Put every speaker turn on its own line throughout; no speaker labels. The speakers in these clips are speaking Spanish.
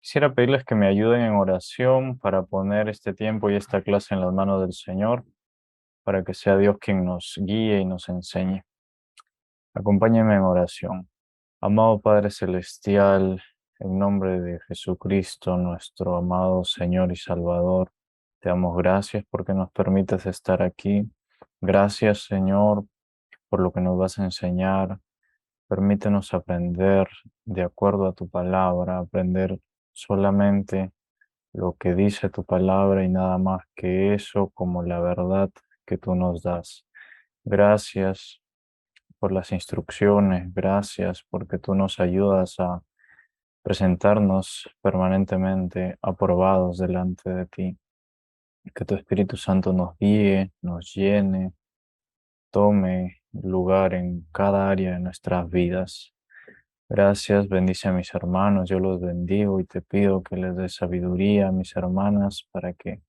Quisiera pedirles que me ayuden en oración para poner este tiempo y esta clase en las manos del Señor, para que sea Dios quien nos guíe y nos enseñe. Acompáñenme en oración. Amado Padre Celestial, en nombre de Jesucristo, nuestro amado Señor y Salvador, te damos gracias porque nos permites estar aquí. Gracias, Señor, por lo que nos vas a enseñar. Permítenos aprender de acuerdo a tu palabra, aprender solamente lo que dice tu palabra y nada más que eso, como la verdad que tú nos das. Gracias por las instrucciones, gracias porque tú nos ayudas a presentarnos permanentemente aprobados delante de ti. Que tu Espíritu Santo nos guíe, nos llene, tome lugar en cada área de nuestras vidas. Gracias, bendice a mis hermanos, yo los bendigo y te pido que les des sabiduría a mis hermanas para que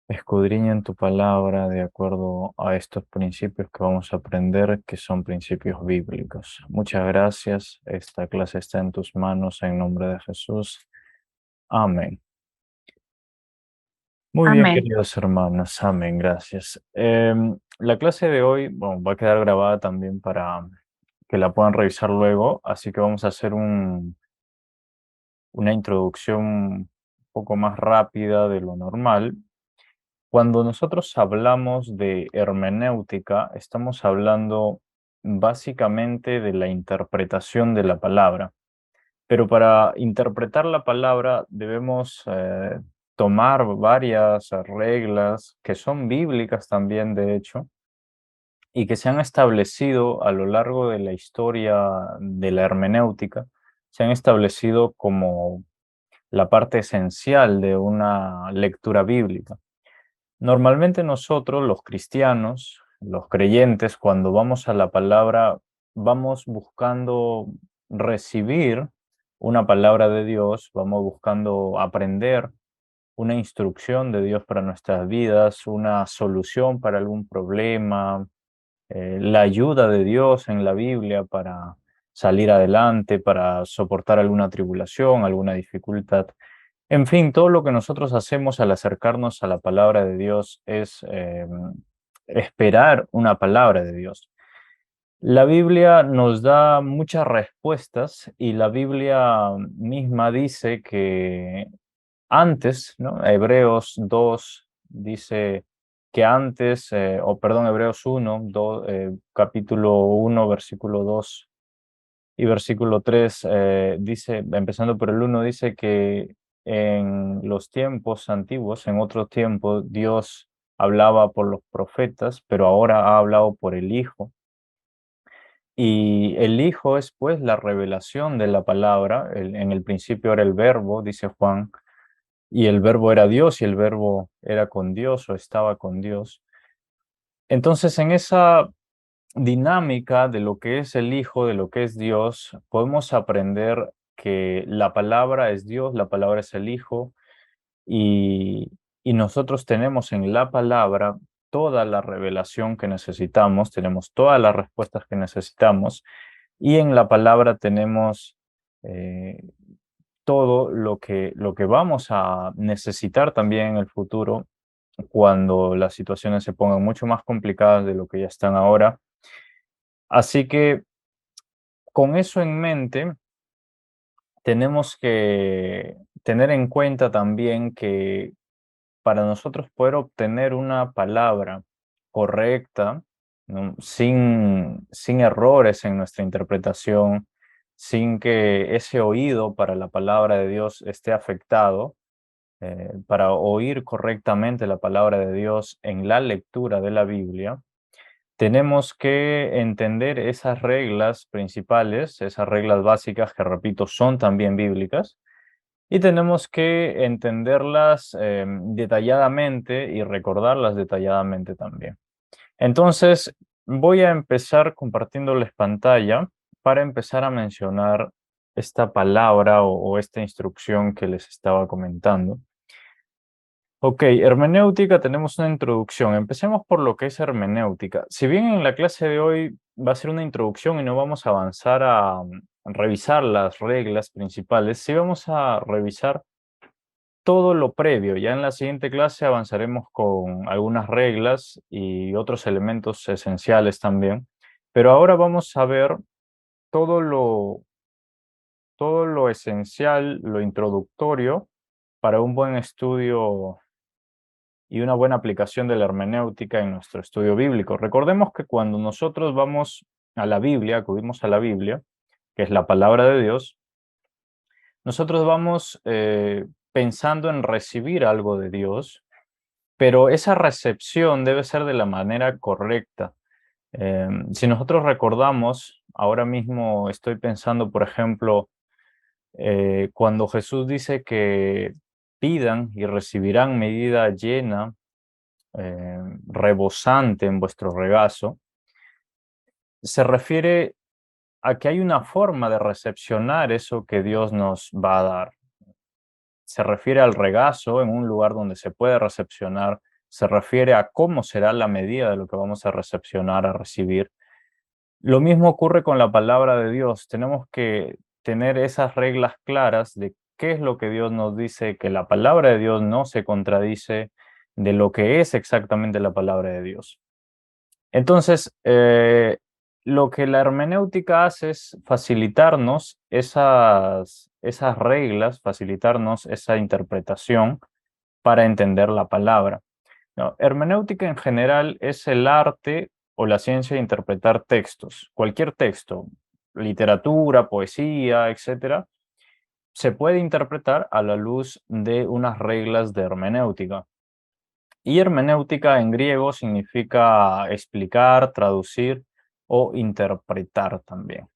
escudriñen tu palabra de acuerdo a estos principios que vamos a aprender, que son principios bíblicos. Muchas gracias. Esta clase está en tus manos en nombre de Jesús. Amén. Muy bien,
Amén.
queridos hermanos. Amén. Gracias. La clase de hoy, bueno, va a quedar grabada también para que la puedan revisar luego, así que vamos a hacer una introducción un poco más rápida de lo normal. Cuando nosotros hablamos de hermenéutica, estamos hablando básicamente de la interpretación de la palabra. Pero para interpretar la palabra debemos tomar varias reglas que son bíblicas también, de hecho, y que se han establecido a lo largo de la historia de la hermenéutica, se han establecido como la parte esencial de una lectura bíblica. Normalmente nosotros, los cristianos, los creyentes, cuando vamos a la palabra, vamos buscando recibir una palabra de Dios, vamos buscando aprender una instrucción de Dios para nuestras vidas, una solución para algún problema, la ayuda de Dios en la Biblia para salir adelante, para soportar alguna tribulación, alguna dificultad. En fin, todo lo que nosotros hacemos al acercarnos a la palabra de Dios es esperar una palabra de Dios. La Biblia nos da muchas respuestas y la Biblia misma dice que antes, ¿no? Hebreos 2 dice que antes, o perdón, Hebreos 1, capítulo 1, versículo 2 y versículo 3 dice, empezando por el 1, dice que en los tiempos antiguos, en otros tiempos, Dios hablaba por los profetas, pero ahora ha hablado por el Hijo. Y el Hijo es pues la revelación de la palabra. En el principio era el Verbo, dice Juan, y el Verbo era Dios y el Verbo era con Dios o estaba con Dios. Entonces, en esa dinámica de lo que es el Hijo, de lo que es Dios, podemos aprender que la palabra es Dios, la palabra es el Hijo, y, y nosotros tenemos en la palabra toda la revelación que necesitamos, tenemos todas las respuestas que necesitamos, y en la palabra tenemos eh, todo lo que vamos a necesitar también en el futuro cuando las situaciones se pongan mucho más complicadas de lo que ya están ahora. Así que con eso en mente, tenemos que tener en cuenta también que para nosotros poder obtener una palabra correcta, ¿no? Sin errores en nuestra interpretación, sin que ese oído para la palabra de Dios esté afectado, para oír correctamente la palabra de Dios en la lectura de la Biblia, tenemos que entender esas reglas principales, esas reglas básicas que, repito, son también bíblicas, y tenemos que entenderlas detalladamente y recordarlas detalladamente también. Entonces, voy a empezar compartiéndoles pantalla para empezar a mencionar esta palabra o esta instrucción que les estaba comentando. Ok, hermenéutica, tenemos una introducción. Empecemos por lo que es hermenéutica. Si bien en la clase de hoy va a ser una introducción y no vamos a avanzar revisar las reglas principales, sí vamos a revisar todo lo previo. Ya en la siguiente clase avanzaremos con algunas reglas y otros elementos esenciales también. Pero ahora vamos a ver todo todo lo esencial, lo introductorio para un buen estudio y una buena aplicación de la hermenéutica en nuestro estudio bíblico. Recordemos que cuando nosotros vamos a la Biblia, acudimos a la Biblia, que es la palabra de Dios, nosotros vamos pensando en recibir algo de Dios, pero esa recepción debe ser de la manera correcta. Si nosotros recordamos, ahora mismo estoy pensando, por ejemplo, cuando Jesús dice que pidan y recibirán medida llena, rebosante en vuestro regazo, se refiere a que hay una forma de recepcionar eso que Dios nos va a dar. Se refiere al regazo en un lugar donde se puede recepcionar, se refiere a cómo será la medida de lo que vamos a recepcionar, a recibir. Lo mismo ocurre con la palabra de Dios. Tenemos que tener esas reglas claras de qué es lo que Dios nos dice, que la palabra de Dios no se contradice de lo que es exactamente la palabra de Dios. Entonces, lo que la hermenéutica hace es facilitarnos esas reglas, facilitarnos esa interpretación para entender la palabra. No, hermenéutica en general es el arte o la ciencia de interpretar textos. Cualquier texto, literatura, poesía, etcétera, se puede interpretar a la luz de unas reglas de hermenéutica. Y hermenéutica en griego significa explicar, traducir o interpretar también.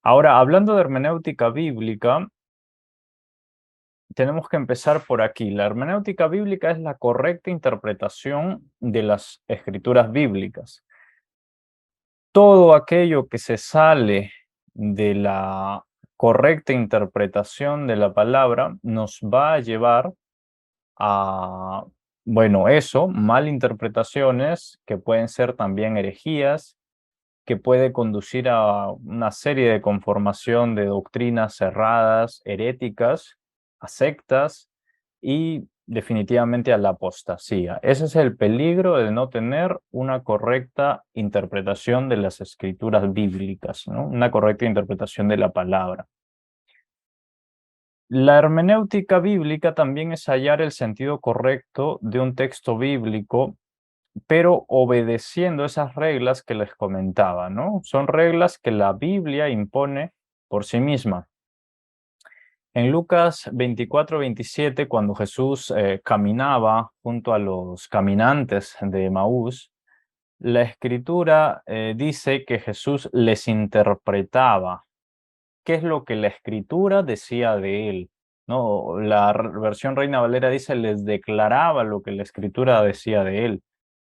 Ahora, hablando de hermenéutica bíblica, tenemos que empezar por aquí. La hermenéutica bíblica es la correcta interpretación de las escrituras bíblicas. Todo aquello que se sale de la correcta interpretación de la palabra nos va a llevar a, bueno, eso, malinterpretaciones que pueden ser también herejías, que puede conducir a una serie de conformación de doctrinas cerradas, heréticas, a sectas y definitivamente a la apostasía. Ese es el peligro de no tener una correcta interpretación de las escrituras bíblicas, ¿no? Una correcta interpretación de la palabra. La hermenéutica bíblica también es hallar el sentido correcto de un texto bíblico, pero obedeciendo esas reglas que les comentaba, ¿no? Son reglas que la Biblia impone por sí misma. En Lucas 24-27, cuando Jesús caminaba junto a los caminantes de Emaús, la escritura dice que Jesús les interpretaba qué es lo que la escritura decía de él, ¿no? La versión Reina Valera dice les declaraba lo que la escritura decía de él.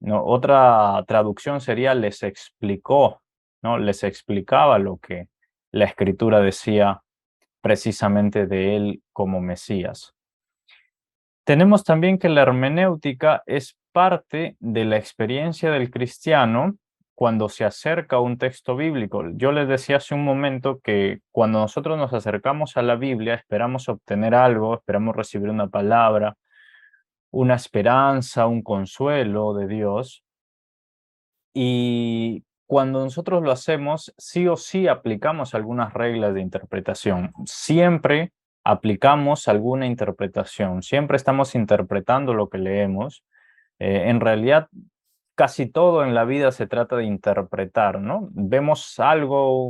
No, otra traducción sería les explicó, ¿no? Les explicaba lo que la escritura decía precisamente de él como Mesías. Tenemos también que la hermenéutica es parte de la experiencia del cristiano cuando se acerca a un texto bíblico. Yo les decía hace un momento que cuando nosotros nos acercamos a la Biblia esperamos obtener algo, esperamos recibir una palabra, una esperanza, un consuelo de Dios. Y cuando nosotros lo hacemos, sí o sí aplicamos algunas reglas de interpretación. Siempre aplicamos alguna interpretación, siempre estamos interpretando lo que leemos. En realidad, casi todo en la vida se trata de interpretar, ¿no? Vemos algo,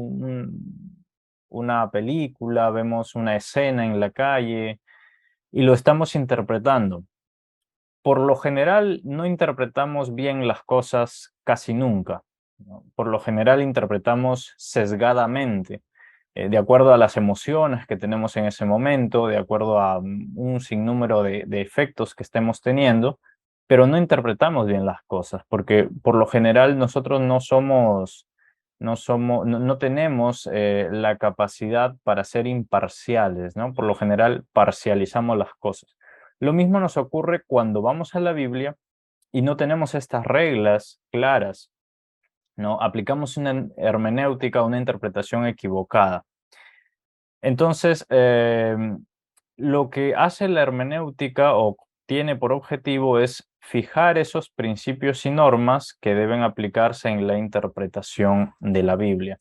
una película, vemos una escena en la calle y lo estamos interpretando. Por lo general, no interpretamos bien las cosas casi nunca, ¿no? Por lo general, interpretamos sesgadamente, de acuerdo a las emociones que tenemos en ese momento, de acuerdo a un sinnúmero de efectos que estemos teniendo, pero no interpretamos bien las cosas, porque por lo general nosotros no tenemos la capacidad para ser imparciales, ¿no? Por lo general, parcializamos las cosas. Lo mismo nos ocurre cuando vamos a la Biblia y no tenemos estas reglas claras, ¿no? Aplicamos una hermenéutica, una interpretación equivocada. Entonces, lo que hace la hermenéutica o tiene por objetivo es fijar esos principios y normas que deben aplicarse en la interpretación de la Biblia.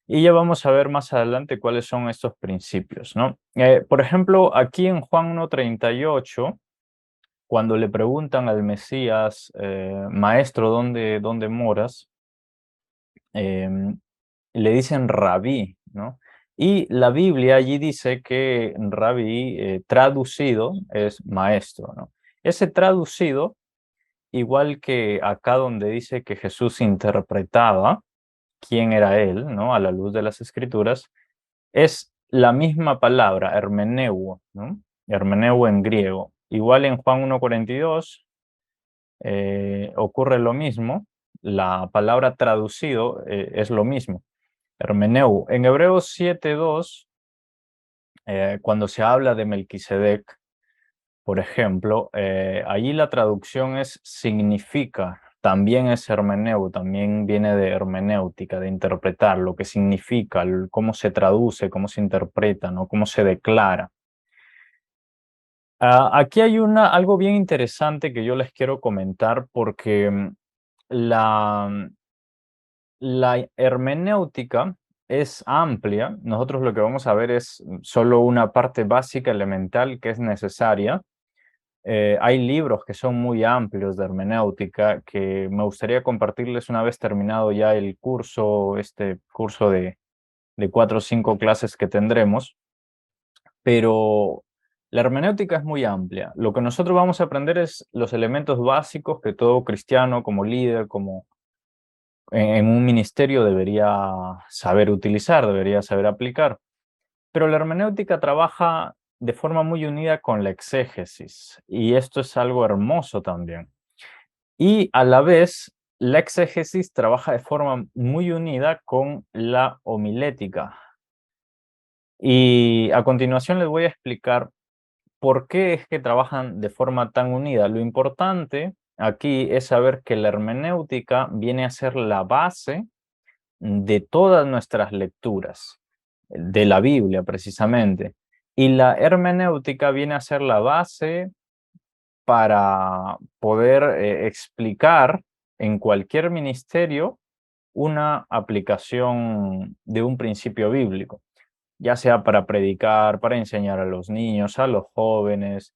Y ya vamos a ver más adelante cuáles son estos principios, ¿no? Por ejemplo, aquí en Juan 1:38, cuando le preguntan al Mesías, Maestro, ¿dónde moras? Em, Le dicen rabí, ¿no? Y la Biblia allí dice que rabí, traducido, es maestro, ¿no? Ese traducido, igual que acá donde dice que Jesús interpretaba quién era él, ¿no? A la luz de las Escrituras, es la misma palabra, hermeneuo, ¿no? Hermeneuo en griego. Igual en Juan 1:42 ocurre lo mismo, la palabra traducido es lo mismo, hermeneu. En Hebreos 7:2, cuando se habla de Melquisedec, por ejemplo, allí la traducción es significa, también es hermeneu, también viene de hermenéutica, de interpretar lo que significa, cómo se traduce, cómo se interpreta, ¿no? Cómo se declara. Aquí hay algo bien interesante que yo les quiero comentar porque la, la hermenéutica es amplia. Nosotros lo que vamos a ver es solo una parte básica, elemental, que es necesaria. Hay libros que son muy amplios de hermenéutica que me gustaría compartirles una vez terminado ya el curso, este curso de 4 o 5 clases que tendremos, pero la hermenéutica es muy amplia. Lo que nosotros vamos a aprender es los elementos básicos que todo cristiano como líder, como en un ministerio debería saber utilizar, debería saber aplicar. Pero la hermenéutica trabaja de forma muy unida con la exégesis, y esto es algo hermoso también. Y a la vez, la exégesis trabaja de forma muy unida con la homilética. Y a continuación les voy a explicar por qué es que trabajan de forma tan unida. Lo importante aquí es saber que la hermenéutica viene a ser la base de todas nuestras lecturas, de la Biblia precisamente. Y la hermenéutica viene a ser la base para poder explicar en cualquier ministerio una aplicación de un principio bíblico, ya sea para predicar, para enseñar a los niños, a los jóvenes,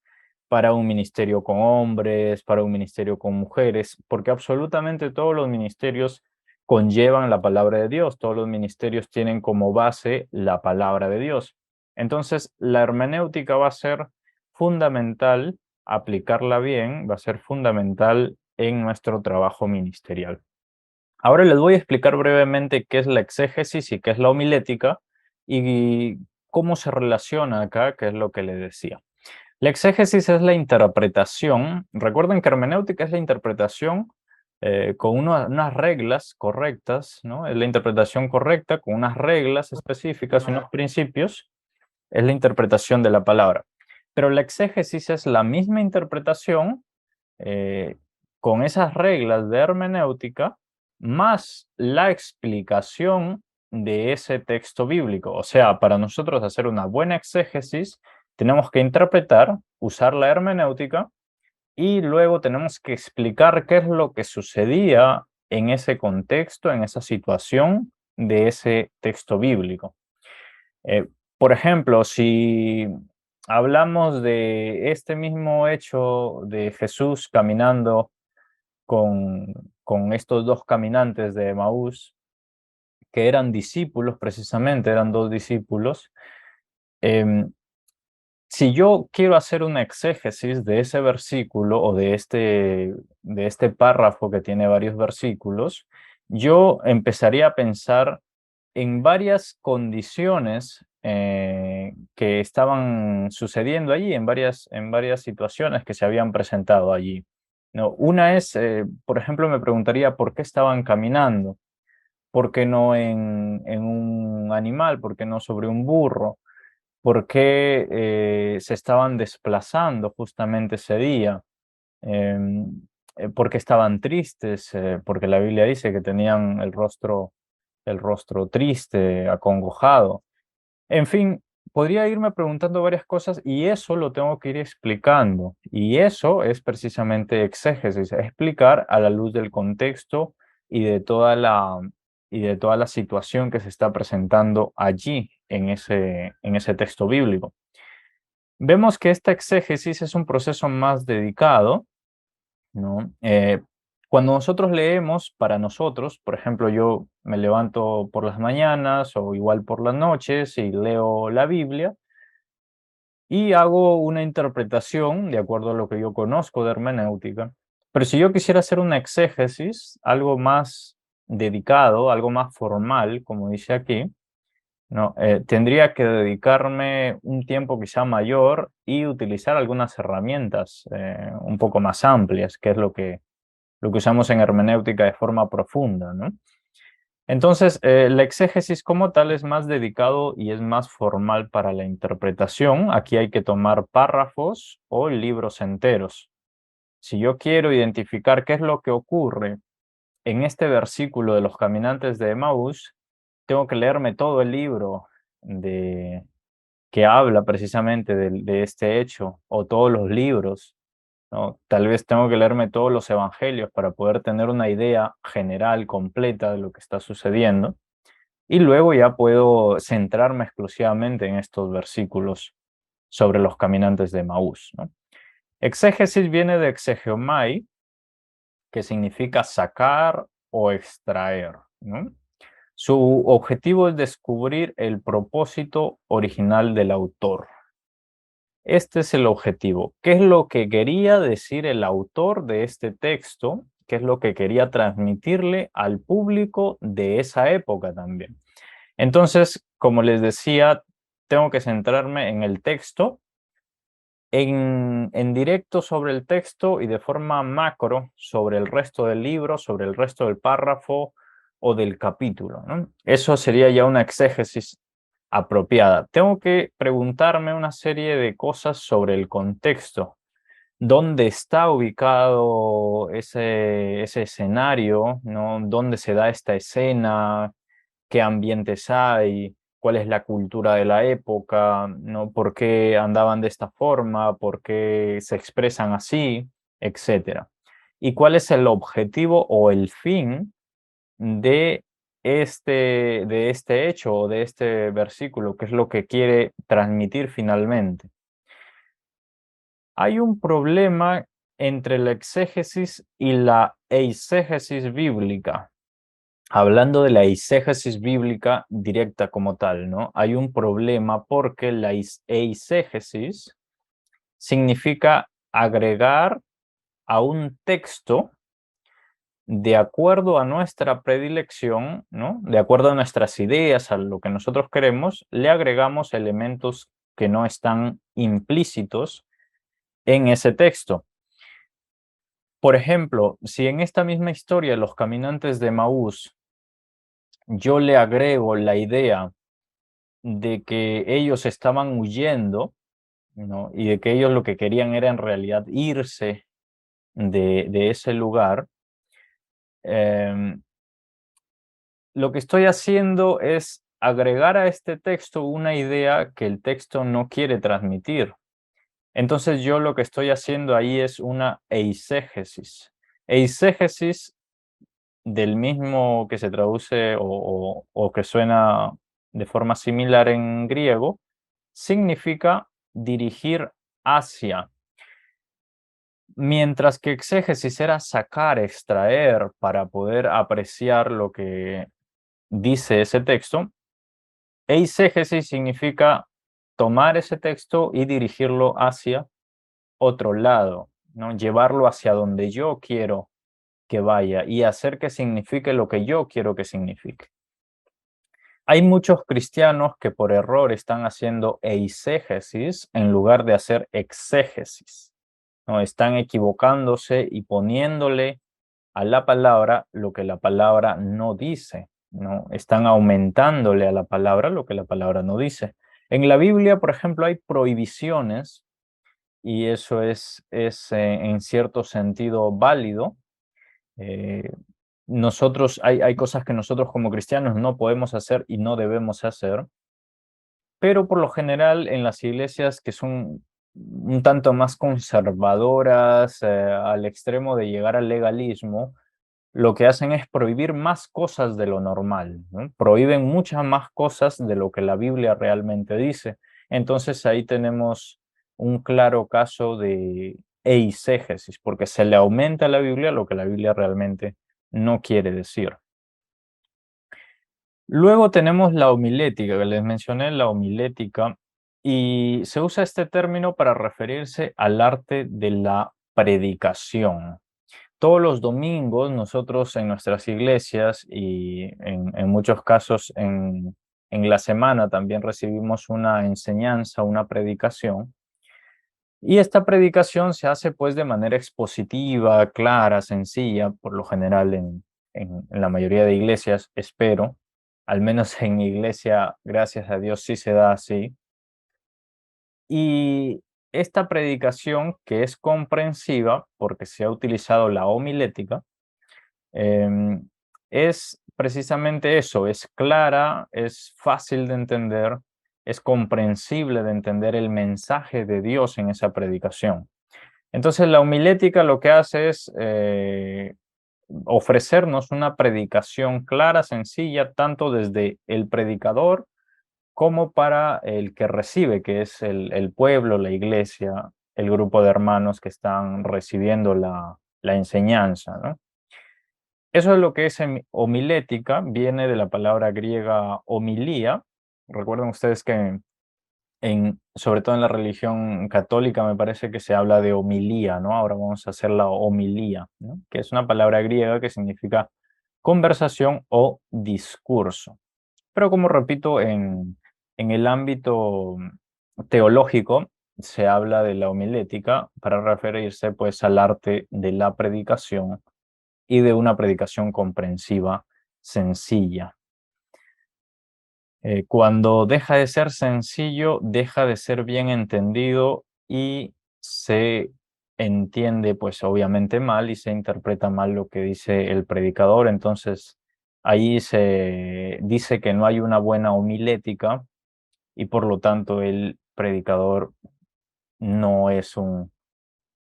para un ministerio con hombres, para un ministerio con mujeres, porque absolutamente todos los ministerios conllevan la palabra de Dios, todos los ministerios tienen como base la palabra de Dios. Entonces, la hermenéutica va a ser fundamental, aplicarla bien, va a ser fundamental en nuestro trabajo ministerial. Ahora les voy a explicar brevemente qué es la exégesis y qué es la homilética y cómo se relaciona acá, que es lo que les decía. La exégesis es la interpretación. Recuerden que hermenéutica es la interpretación con unas reglas correctas, ¿no? Es la interpretación correcta con unas reglas específicas y unos principios. Es la interpretación de la palabra. Pero la exégesis es la misma interpretación eh, con esas reglas de hermenéutica más la explicación de ese texto bíblico. O sea, para nosotros hacer una buena exégesis, tenemos que interpretar, usar la hermenéutica y luego tenemos que explicar qué es lo que sucedía en ese contexto, en esa situación de ese texto bíblico. Eh, por ejemplo, si hablamos de este mismo hecho de Jesús caminando con, con estos dos caminantes de Emaús, que eran discípulos precisamente, eran dos discípulos. em, si yo quiero hacer una exégesis de ese versículo o de este párrafo que tiene varios versículos, yo empezaría a pensar en varias condiciones que estaban sucediendo allí, en varias situaciones que se habían presentado allí. No, una es, por ejemplo, me preguntaría por qué estaban caminando, por qué no en un animal, por qué no sobre un burro, por qué se estaban desplazando justamente ese día, em, por qué estaban tristes, porque la Biblia dice que tenían el rostro triste, acongojado. En fin, podría irme preguntando varias cosas y eso lo tengo que ir explicando. Y eso es precisamente exégesis, explicar a la luz del contexto y y de toda la situación que se está presentando allí en ese texto bíblico. Vemos que esta exégesis es un proceso más dedicado, ¿no? Cuando nosotros leemos para nosotros, por ejemplo, yo me levanto por las mañanas o igual por las noches y leo la Biblia y hago una interpretación de acuerdo a lo que yo conozco de hermenéutica. Pero si yo quisiera hacer una exégesis, algo más dedicado, algo más formal, como dice aquí, ¿no? Tendría que dedicarme un tiempo quizá mayor y utilizar algunas herramientas un poco más amplias, que es lo que usamos en hermenéutica de forma profunda, ¿no? Entonces, la exégesis como tal es más dedicado y es más formal para la interpretación. Aquí hay que tomar párrafos o libros enteros. Si yo quiero identificar qué es lo que ocurre en este versículo de los caminantes de Emaús, tengo que leerme todo el libro de, que habla precisamente de este hecho o todos los libros, ¿no? Tal vez tengo que leerme todos los evangelios para poder tener una idea general, completa de lo que está sucediendo. Y luego ya puedo centrarme exclusivamente en estos versículos sobre los caminantes de Maús, ¿no? Exégesis viene de exegeomai, que significa sacar o extraer, ¿no? Su objetivo es descubrir el propósito original del autor. Este es el objetivo. ¿Qué es lo que quería decir el autor de este texto? ¿Qué es lo que quería transmitirle al público de esa época también? Entonces, como les decía, tengo que centrarme en el texto, en directo sobre el texto y de forma macro sobre el resto del libro, sobre el resto del párrafo o del capítulo, ¿no? Eso sería ya una exégesis apropiada. Tengo que preguntarme una serie de cosas sobre el contexto. ¿Dónde está ubicado ese escenario, ¿no? ¿Dónde se da esta escena? ¿Qué ambientes hay? ¿Cuál es la cultura de la época? ¿No? ¿Por qué andaban de esta forma? ¿Por qué se expresan así? Etcétera. ¿Y cuál es el objetivo o el fin de de este hecho o de este versículo? ¿Qué es lo que quiere transmitir finalmente? Hay un problema entre la exégesis y la eisegesis bíblica. Hablando de la eisegesis bíblica directa como tal, ¿no? Hay un problema porque la eisegesis significa agregar a un texto de acuerdo a nuestra predilección, ¿no? De acuerdo a nuestras ideas, a lo que nosotros queremos, le agregamos elementos que no están implícitos en ese texto. Por ejemplo, si en esta misma historia, los caminantes de Maús, yo le agrego la idea de que ellos estaban huyendo, ¿no? Y de que ellos lo que querían era en realidad irse de ese lugar, em, lo que estoy haciendo es agregar a este texto una idea que el texto no quiere transmitir. Entonces yo lo que estoy haciendo ahí es una eisegesis. Eisegesis del mismo que se traduce o que suena de forma similar en griego, significa dirigir hacia. Mientras que exégesis era sacar, extraer para poder apreciar lo que dice ese texto, eisegesis significa tomar ese texto y dirigirlo hacia otro lado, ¿no? Llevarlo hacia donde yo quiero que vaya y hacer que signifique lo que yo quiero que signifique. Hay muchos cristianos que por error están haciendo eisegesis en lugar de hacer exégesis, ¿no? Están equivocándose y poniéndole a la palabra lo que la palabra no dice, ¿no? Están aumentándole a la palabra lo que la palabra no dice. En la Biblia, por ejemplo, hay prohibiciones y eso es en cierto sentido válido. Eh, hay cosas que nosotros como cristianos no podemos hacer y no debemos hacer, pero por lo general en las iglesias que son un tanto más conservadoras, al extremo de llegar al legalismo, lo que hacen es prohibir más cosas de lo normal, ¿no? Prohíben muchas más cosas de lo que la Biblia realmente dice. Entonces ahí tenemos un claro caso de eisegesis, porque se le aumenta a la Biblia lo que la Biblia realmente no quiere decir. Luego tenemos la homilética, que les mencioné la homilética, y se usa este término para referirse al arte de la predicación. Todos los domingos nosotros en nuestras iglesias y en muchos casos en la semana también recibimos una enseñanza, una predicación. Y esta predicación se hace pues de manera expositiva, clara, sencilla, por lo general en la mayoría de iglesias, espero. Al menos en mi iglesia, gracias a Dios, sí se da así. Y esta predicación, que es comprensiva, porque se ha utilizado la homilética, Em, es precisamente eso, es clara, es fácil de entender, es comprensible de entender el mensaje de Dios en esa predicación. Entonces, la homilética lo que hace es ofrecernos una predicación clara, sencilla, tanto desde el predicador como para el que recibe, que es el pueblo, la iglesia, el grupo de hermanos que están recibiendo la enseñanza, ¿no? Eso es lo que es homilética, viene de la palabra griega homilía. Recuerden ustedes que sobre todo en la religión católica me parece que se habla de homilía, ¿no? Ahora vamos a hacer la homilía, ¿no? Que es una palabra griega que significa conversación o discurso. Pero como repito, en el ámbito teológico se habla de la homilética para referirse pues al arte de la predicación y de una predicación comprensiva, sencilla. Cuando deja de ser sencillo, deja de ser bien entendido y se entiende, pues obviamente mal y se interpreta mal lo que dice el predicador. Entonces, ahí se dice que no hay una buena homilética y por lo tanto el predicador no es un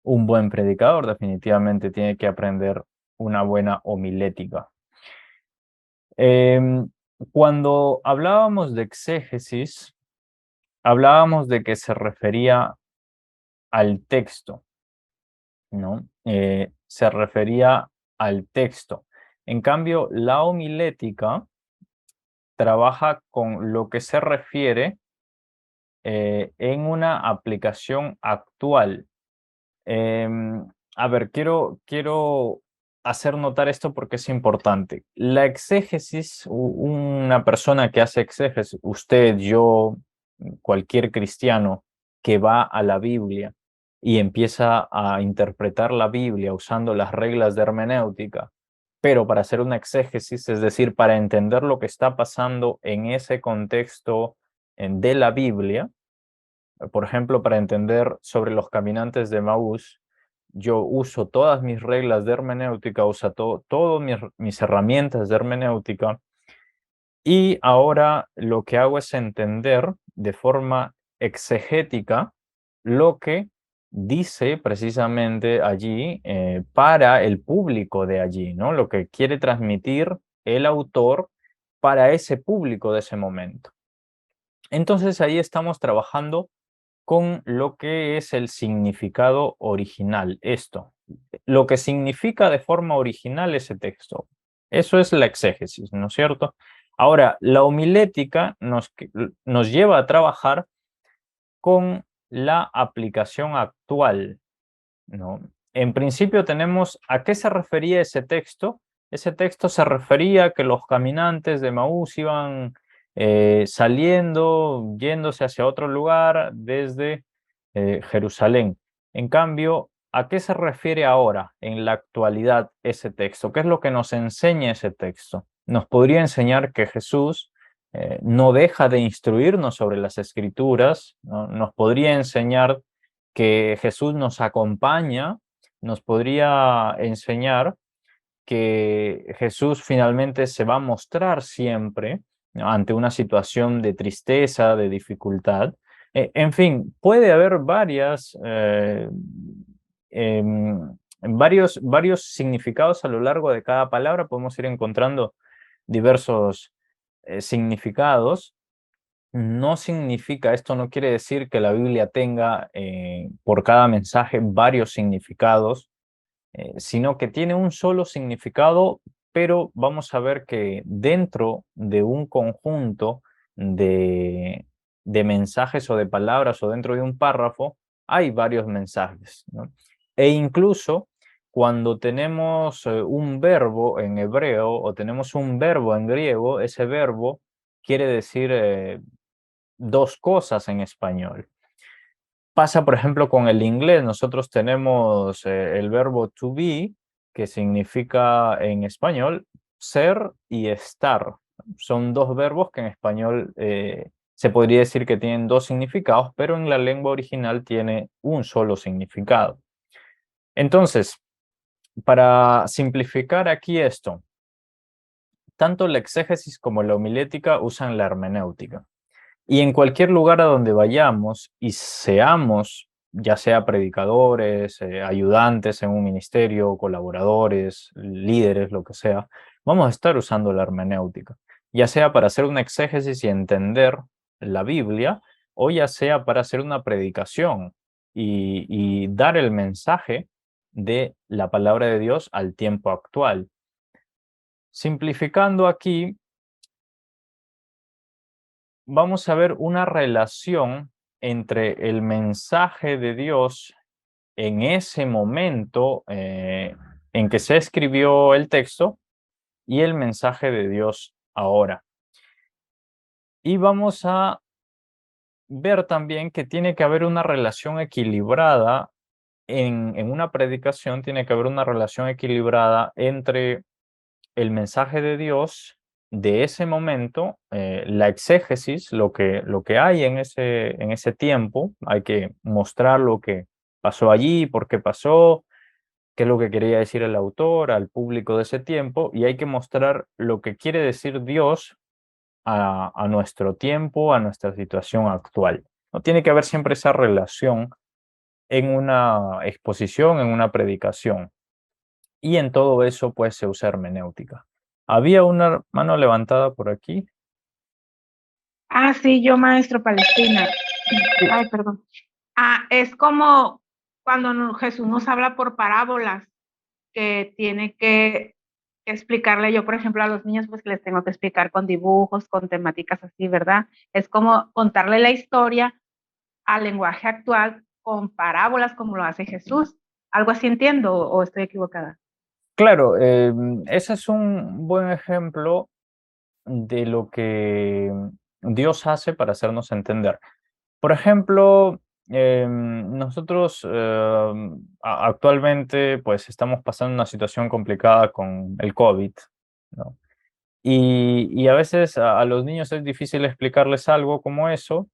buen predicador. Definitivamente tiene que aprender una buena homilética. Em, Cuando hablábamos de exégesis, hablábamos de que se refería al texto, ¿no? Se refería al texto. En cambio, la homilética trabaja con lo que se refiere en una aplicación actual. Em, a ver, quiero hacer notar esto porque es importante. La exégesis, una persona que hace exégesis, usted, yo, cualquier cristiano que va a la Biblia y empieza a interpretar la Biblia usando las reglas de hermenéutica, pero para hacer una exégesis, es decir, para entender lo que está pasando en ese contexto de la Biblia, por ejemplo, para entender sobre los caminantes de Maús, yo uso todas mis reglas de hermenéutica, uso todas mis herramientas de hermenéutica y ahora lo que hago es entender de forma exegética lo que dice precisamente allí para el público de allí, ¿no? Lo que quiere transmitir el autor para ese público de ese momento. Entonces ahí estamos trabajando con lo que es el significado original. Esto, lo que significa de forma original ese texto. Eso es la exégesis, ¿no es cierto? Ahora, la homilética nos lleva a trabajar con la aplicación actual, ¿no? En principio tenemos a qué se refería ese texto. Ese texto se refería a que los caminantes de Maús iban saliendo, yéndose hacia otro lugar desde Jerusalén. En cambio, ¿a qué se refiere ahora, en la actualidad, ese texto? ¿Qué es lo que nos enseña ese texto? Nos podría enseñar que Jesús no deja de instruirnos sobre las escrituras, ¿no? Nos podría enseñar que Jesús nos acompaña, nos podría enseñar que Jesús finalmente se va a mostrar siempre ¿no? Ante una situación de tristeza, de dificultad. En fin, puede haber varios significados a lo largo de cada palabra. Podemos ir encontrando diversos significados. No significa, esto no quiere decir que la Biblia tenga por cada mensaje varios significados, sino que tiene un solo significado, pero vamos a ver que dentro de un conjunto de, de mensajes o de palabras o dentro de un párrafo hay varios mensajes, ¿no? E incluso cuando tenemos un verbo en hebreo o tenemos un verbo en griego, ese verbo quiere decir dos cosas en español. Pasa, por ejemplo, con el inglés. Nosotros tenemos el verbo to be, que significa en español ser y estar. Son dos verbos que en español se podría decir que tienen dos significados, pero en la lengua original tiene un solo significado. Entonces, para simplificar aquí esto, tanto la exégesis como la homilética usan la hermenéutica. Y en cualquier lugar a donde vayamos y seamos, ya sea predicadores, ayudantes en un ministerio, colaboradores, líderes, lo que sea, vamos a estar usando la hermenéutica, ya sea para hacer una exégesis y entender la Biblia, o ya sea para hacer una predicación y dar el mensaje de la palabra de Dios al tiempo actual. Simplificando aquí, vamos a ver una relación entre el mensaje de Dios en ese momento en que se escribió el texto y el mensaje de Dios ahora. Y vamos a ver también que tiene que haber una relación equilibrada en una predicación, tiene que haber una relación equilibrada entre el mensaje de Dios de ese momento, la exégesis, lo que hay en ese tiempo, hay que mostrar lo que pasó allí, por qué pasó, qué es lo que quería decir el autor al público de ese tiempo, y hay que mostrar lo que quiere decir Dios a nuestro tiempo, a nuestra situación actual. No tiene que haber siempre esa relación en una exposición, en una predicación. Y en todo eso, pues, se usa hermenéutica. Había una mano levantada por aquí.
Ah, sí, yo maestro Palestina.
Sí.
Ay, perdón. Ah, es como cuando Jesús nos habla por parábolas, que tiene que explicarle yo, por ejemplo, a los niños, pues que les tengo que explicar con dibujos, con temáticas así, ¿verdad? Es como contarle la historia al lenguaje actual con parábolas como lo hace Jesús. ¿Algo así entiendo o estoy equivocada?
Claro, ese es un buen ejemplo de lo que Dios hace para hacernos entender. Por ejemplo, nosotros actualmente pues estamos pasando una situación complicada con el COVID, ¿no? Y a veces a los niños es difícil explicarles algo como eso.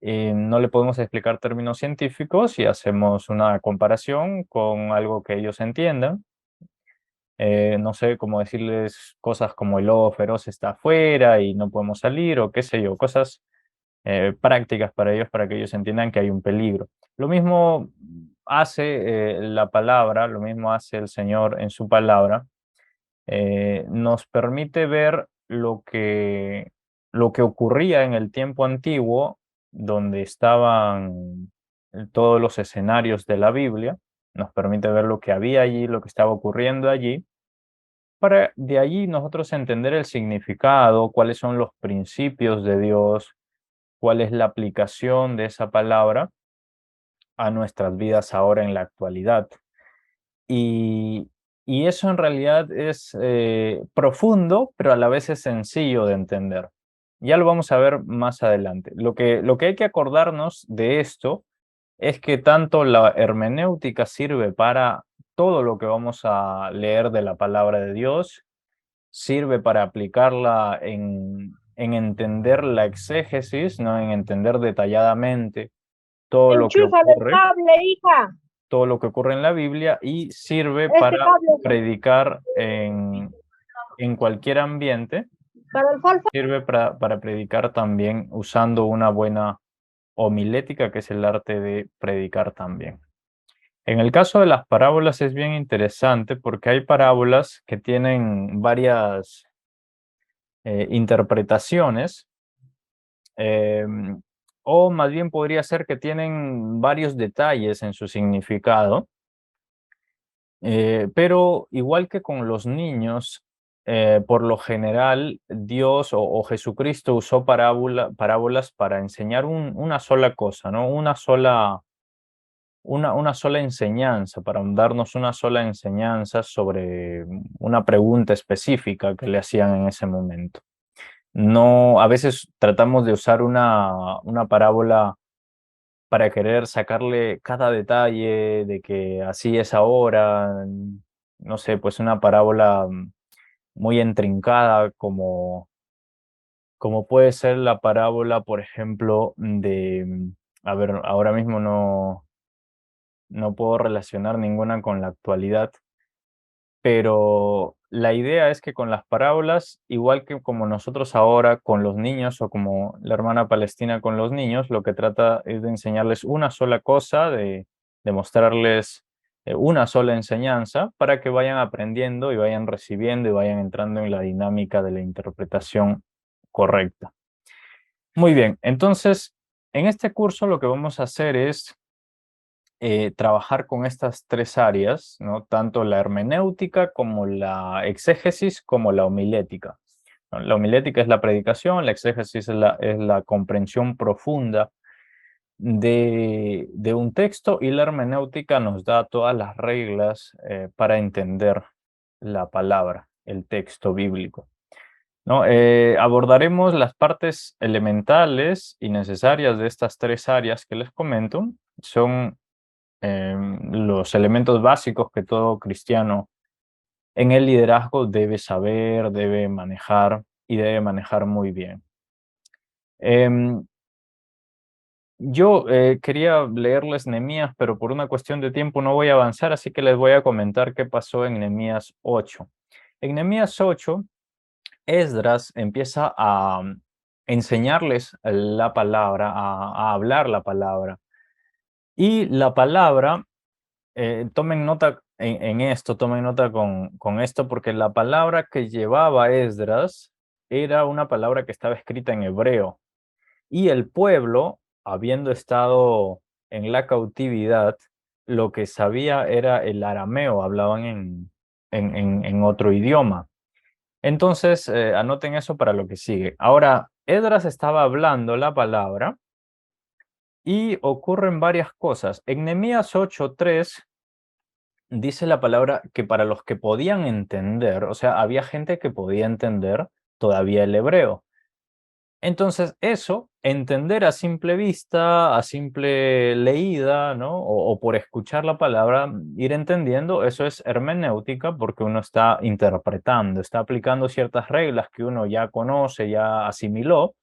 No le podemos explicar términos científicos y hacemos una comparación con algo que ellos entiendan. No sé cómo decirles cosas como el lobo feroz está afuera y no podemos salir, o qué sé yo, cosas prácticas para ellos, para que ellos entiendan que hay un peligro. Lo mismo hace la palabra, lo mismo hace el Señor en su palabra. Nos permite ver lo que ocurría en el tiempo antiguo, donde estaban todos los escenarios de la Biblia. Nos permite ver lo que había allí, lo que estaba ocurriendo allí, para de allí nosotros entender el significado, cuáles son los principios de Dios, cuál es la aplicación de esa palabra a nuestras vidas ahora en la actualidad. Y, y eso en realidad es profundo, pero a la vez es sencillo de entender. Ya lo vamos a ver más adelante. Lo que hay que acordarnos de esto es que tanto la hermenéutica sirve para todo lo que vamos a leer de la palabra de Dios, sirve para aplicarla en entender la exégesis, ¿no? En entender detalladamente todo lo que
Enchúfale el
ocurre,
cable, hija.
todo lo que ocurre en la Biblia, y sirve
Este
para
cable.
predicar en cualquier ambiente,
Pero el falso,
Sirve para predicar también usando una buena homilética, que es el arte de predicar también. En el caso de las parábolas es bien interesante porque hay parábolas que tienen varias interpretaciones, o más bien podría ser que tienen varios detalles en su significado, pero igual que con los niños, por lo general Dios o Jesucristo usó parábolas para enseñar una sola cosa, ¿no? Una sola enseñanza, para darnos una sola enseñanza sobre una pregunta específica que le hacían en ese momento. No, a veces tratamos de usar una parábola para querer sacarle cada detalle de que así es ahora, no sé, pues una parábola muy intrincada como puede ser la parábola, por ejemplo, a ver, ahora mismo no puedo relacionar ninguna con la actualidad, pero la idea es que con las parábolas, igual que como nosotros ahora con los niños o como la hermana Palestina con los niños, lo que trata es de enseñarles una sola cosa, de mostrarles una sola enseñanza para que vayan aprendiendo y vayan recibiendo y vayan entrando en la dinámica de la interpretación correcta. Muy bien, entonces en este curso lo que vamos a hacer es trabajar con estas tres áreas, ¿no? Tanto la hermenéutica como la exégesis como la homilética, ¿no? La homilética es la predicación, la exégesis es la comprensión profunda de un texto, y la hermenéutica nos da todas las reglas para entender la palabra, el texto bíblico, ¿no? Abordaremos las partes elementales y necesarias de estas tres áreas que les comento. Son los elementos básicos que todo cristiano en el liderazgo debe saber, debe manejar y debe manejar muy bien. Em, yo quería leerles Nehemías, pero por una cuestión de tiempo no voy a avanzar, así que les voy a comentar qué pasó en Nehemías 8. En Nehemías 8, Esdras empieza a enseñarles la palabra, a hablar la palabra. Y la palabra, tomen nota en esto, tomen nota con esto, porque la palabra que llevaba Esdras era una palabra que estaba escrita en hebreo. Y el pueblo, habiendo estado en la cautividad, lo que sabía era el arameo, hablaban en otro idioma. Entonces, anoten eso para lo que sigue. Ahora, Esdras estaba hablando la palabra y ocurren varias cosas. En Nehemías 8:3 dice la palabra que para los que podían entender, o sea, había gente que podía entender todavía el hebreo. Entonces, eso, entender a simple vista, a simple leída, ¿no? O por escuchar la palabra, ir entendiendo, eso es hermenéutica, porque uno está interpretando, está aplicando ciertas reglas que uno ya conoce, ya asimiló.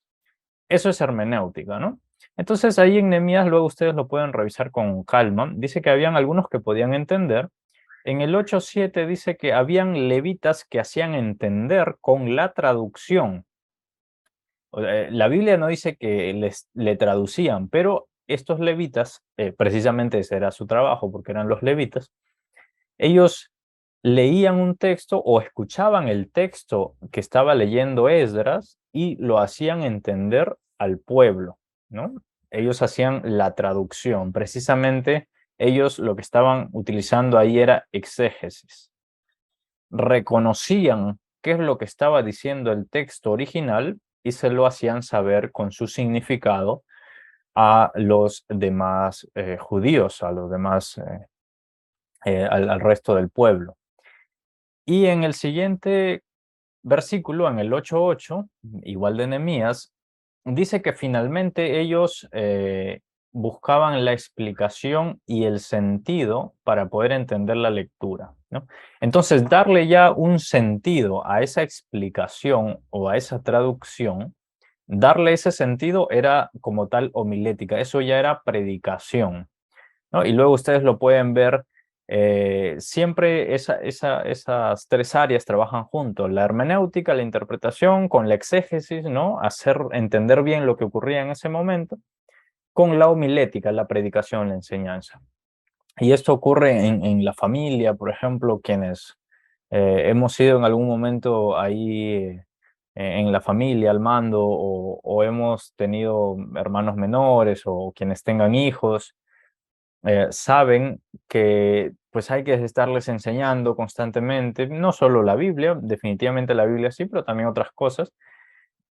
Eso es hermenéutica, ¿no? Entonces, ahí en Nehemías, luego ustedes lo pueden revisar con calma. Dice que habían algunos que podían entender. En el 8:7 dice que habían levitas que hacían entender con la traducción. La Biblia no dice que le traducían, pero estos levitas, precisamente ese era su trabajo, porque eran los levitas, ellos leían un texto o escuchaban el texto que estaba leyendo Esdras y lo hacían entender al pueblo, ¿no? Ellos hacían la traducción. Precisamente ellos lo que estaban utilizando ahí era exégesis. Reconocían qué es lo que estaba diciendo el texto original y se lo hacían saber con su significado a los demás judíos, a los demás, al resto del pueblo. Y en el siguiente versículo, en el 8:8, igual de Nehemías, dice que finalmente ellos buscaban la explicación y el sentido para poder entender la lectura, ¿no? Entonces, darle ya un sentido a esa explicación o a esa traducción, darle ese sentido era como tal homilética, eso ya era predicación, ¿no? Y luego ustedes lo pueden ver siempre esas tres áreas trabajan juntos, la hermenéutica, la interpretación, con la exégesis, ¿no? Hacer entender bien lo que ocurría en ese momento, con la homilética, la predicación, la enseñanza. Y esto ocurre en la familia, por ejemplo, quienes hemos sido en algún momento ahí en la familia al mando o hemos tenido hermanos menores o quienes tengan hijos, saben que pues hay que estarles enseñando constantemente, no solo la Biblia, definitivamente la Biblia sí, pero también otras cosas.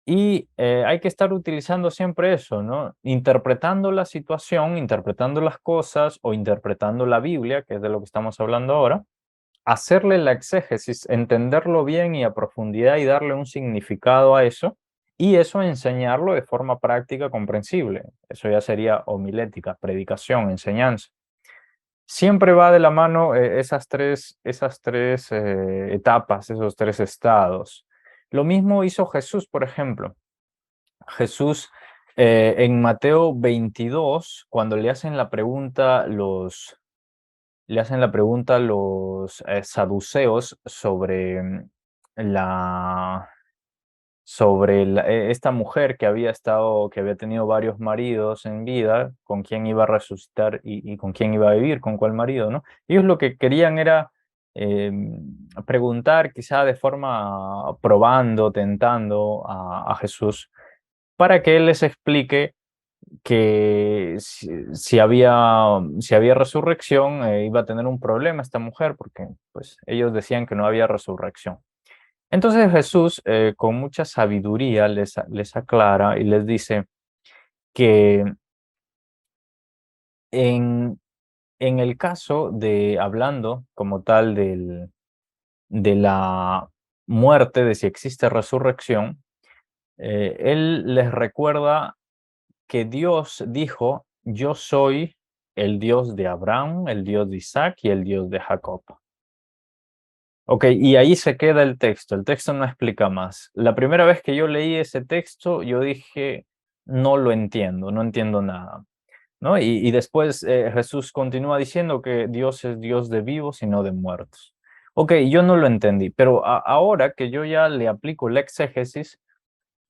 Y hay que estar utilizando siempre eso, ¿no? Interpretando la situación, interpretando las cosas o interpretando la Biblia, que es de lo que estamos hablando ahora, hacerle la exégesis, entenderlo bien y a profundidad y darle un significado a eso, y eso enseñarlo de forma práctica, comprensible. Eso ya sería homilética, predicación, enseñanza. Siempre va de la mano esas tres etapas, esos tres estados. Lo mismo hizo Jesús, por ejemplo. Jesús en Mateo 22, cuando le hacen la pregunta los saduceos la, esta mujer que había tenido varios maridos en vida, con quién iba a resucitar y con quién iba a vivir, con cuál marido, ¿no? Ellos lo que querían era preguntar, quizá de forma probando, tentando a Jesús, para que él les explique que si había resurrección, iba a tener un problema esta mujer, porque pues, ellos decían que no había resurrección. Entonces Jesús, con mucha sabiduría, les aclara y les dice que en, en el caso de, hablando como tal de la muerte, de si existe resurrección, él les recuerda que Dios dijo: yo soy el Dios de Abraham, el Dios de Isaac y el Dios de Jacob. Ok, y ahí se queda el texto no explica más. La primera vez que yo leí ese texto, yo dije, no lo entiendo, no entiendo nada, ¿no? Y después Jesús continúa diciendo que Dios es Dios de vivos y no de muertos. Ok, yo no lo entendí, pero ahora que yo ya le aplico la exégesis,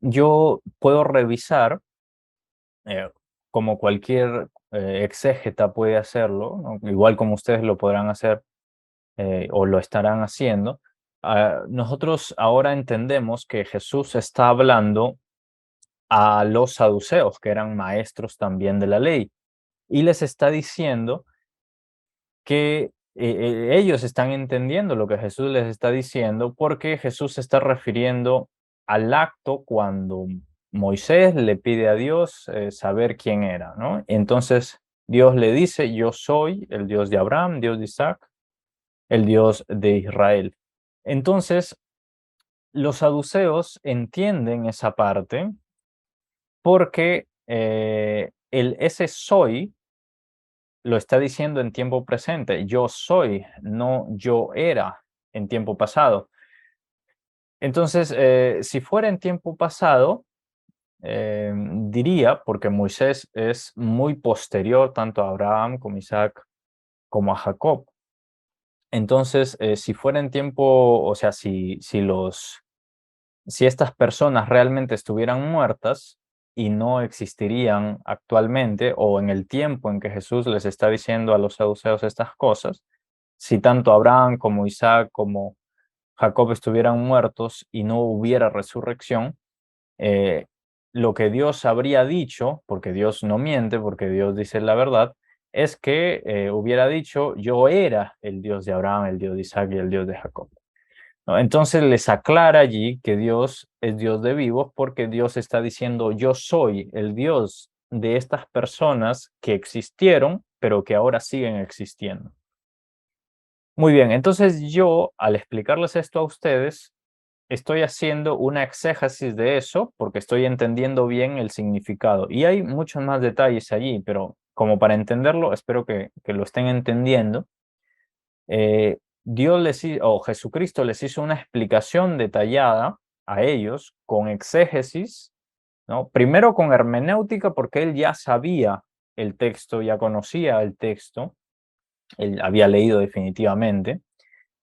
yo puedo revisar, eh, como cualquier exégeta puede hacerlo, ¿no? Igual como ustedes lo podrán hacer o lo estarán haciendo. Nosotros ahora entendemos que Jesús está hablando a los saduceos, que eran maestros también de la ley, y les está diciendo que ellos están entendiendo lo que Jesús les está diciendo, porque Jesús se está refiriendo al acto cuando Moisés le pide a Dios saber quién era, ¿no? Entonces Dios le dice: yo soy el Dios de Abraham, Dios de Isaac, el Dios de Israel. Entonces, los saduceos entienden esa parte porque ese soy lo está diciendo en tiempo presente. Yo soy, no yo era en tiempo pasado. Entonces, si fuera en tiempo pasado, diría, porque Moisés es muy posterior tanto a Abraham como a Isaac como a Jacob. Entonces, si fuera en tiempo, o sea, si estas personas realmente estuvieran muertas y no existirían actualmente o en el tiempo en que Jesús les está diciendo a los saduceos estas cosas, si tanto Abraham como Isaac como Jacob estuvieran muertos y no hubiera resurrección, eh, lo que Dios habría dicho, porque Dios no miente, porque Dios dice la verdad, es que hubiera dicho: yo era el Dios de Abraham, el Dios de Isaac y el Dios de Jacob, ¿no? Entonces les aclara allí que Dios es Dios de vivos, porque Dios está diciendo: yo soy el Dios de estas personas que existieron, pero que ahora siguen existiendo. Muy bien, entonces yo, al explicarles esto a ustedes, estoy haciendo una exégesis de eso porque estoy entendiendo bien el significado. Y hay muchos más detalles allí, pero como para entenderlo, espero que lo estén entendiendo. Jesucristo les hizo una explicación detallada a ellos con exégesis, ¿no? Primero con hermenéutica, porque él ya sabía el texto, ya conocía el texto, él había leído definitivamente,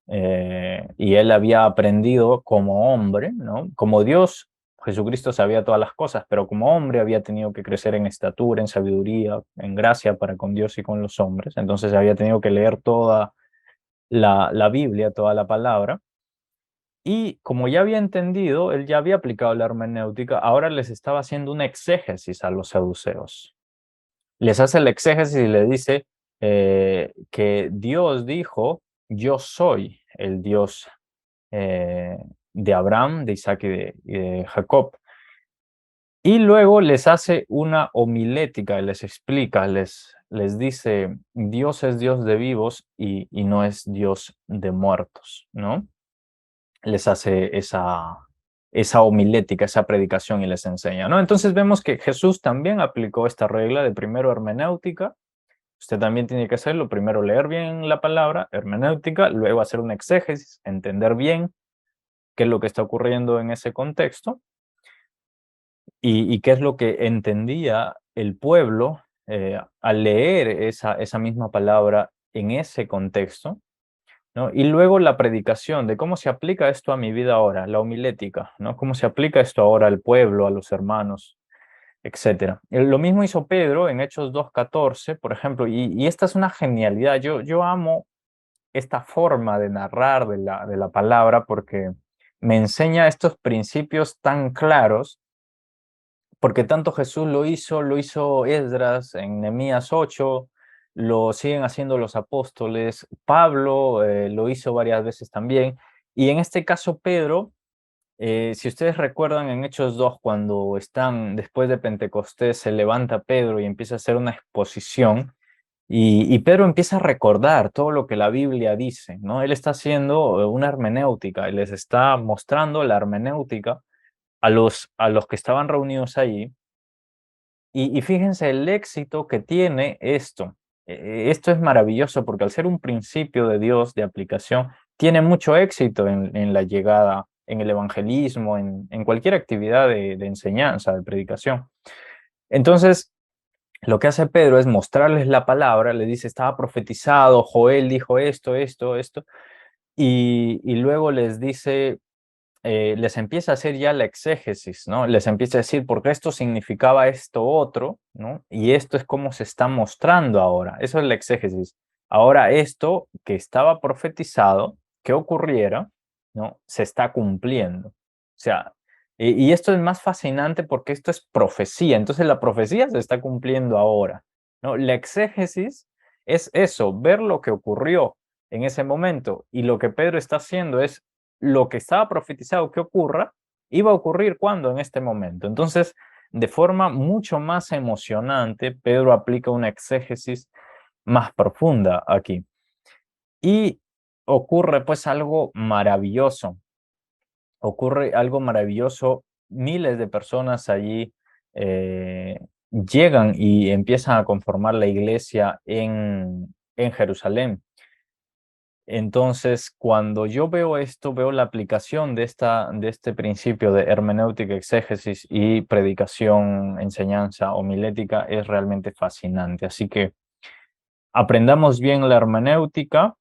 y él había aprendido como hombre, ¿no? Como Dios, Jesucristo sabía todas las cosas, pero como hombre había tenido que crecer en estatura, en sabiduría, en gracia para con Dios y con los hombres. Entonces había tenido que leer toda la Biblia, toda la palabra. Y como ya había entendido, él ya había aplicado la hermenéutica, ahora les estaba haciendo una exégesis a los saduceos. Les hace el exégesis y le dice que Dios dijo, yo soy el Dios eh, de Abraham, de Isaac y de Jacob. Y luego les hace una homilética, les explica, les dice, Dios es Dios de vivos y no es Dios de muertos, ¿no? Les hace esa homilética, esa predicación y les enseña, ¿no? Entonces vemos que Jesús también aplicó esta regla de primero hermenéutica. Usted también tiene que hacerlo, primero leer bien la palabra, hermenéutica, luego hacer un exégesis, entender bien qué es lo que está ocurriendo en ese contexto y qué es lo que entendía el pueblo al leer esa misma palabra en ese contexto, ¿no? Y luego la predicación de cómo se aplica esto a mi vida ahora, la homilética, ¿no? Cómo se aplica esto ahora al pueblo, a los hermanos, etcétera. Lo mismo hizo Pedro en Hechos 2:14, por ejemplo, y esta es una genialidad. Yo amo esta forma de narrar de la palabra porque me enseña estos principios tan claros, porque tanto Jesús lo hizo Esdras en Nehemías 8, lo siguen haciendo los apóstoles, Pablo lo hizo varias veces también, y en este caso Pedro, si ustedes recuerdan en Hechos 2, cuando están después de Pentecostés, se levanta Pedro y empieza a hacer una exposición, y Pedro empieza a recordar todo lo que la Biblia dice, ¿no? Él está haciendo una hermenéutica, y les está mostrando la hermenéutica a los que estaban reunidos allí, y fíjense el éxito que tiene esto. Esto es maravilloso porque al ser un principio de Dios de aplicación, tiene mucho éxito en la llegada, en el evangelismo, en cualquier actividad de enseñanza, de predicación. Entonces, lo que hace Pedro es mostrarles la palabra, le dice, estaba profetizado, Joel dijo esto, esto, esto, y luego les dice, les empieza a hacer ya la exégesis, ¿no? Les empieza a decir, porque esto significaba esto otro, ¿no? Y esto es como se está mostrando ahora. Eso es la exégesis. Ahora esto que estaba profetizado, que ocurriera, ¿no? Se está cumpliendo. O sea, y esto es más fascinante porque esto es profecía. Entonces la profecía se está cumpliendo ahora, ¿no? La exégesis es eso, ver lo que ocurrió en ese momento. Y lo que Pedro está haciendo es lo que estaba profetizado que ocurra, iba a ocurrir cuando en este momento. Entonces, de forma mucho más emocionante, Pedro aplica una exégesis más profunda aquí. Y ocurre pues algo maravilloso. Ocurre algo maravilloso. Miles de personas allí llegan y empiezan a conformar la iglesia en Jerusalén. Entonces, cuando yo veo esto, veo la aplicación de este principio de hermenéutica, exégesis y predicación, enseñanza homilética, es realmente fascinante. Así que aprendamos bien la hermenéutica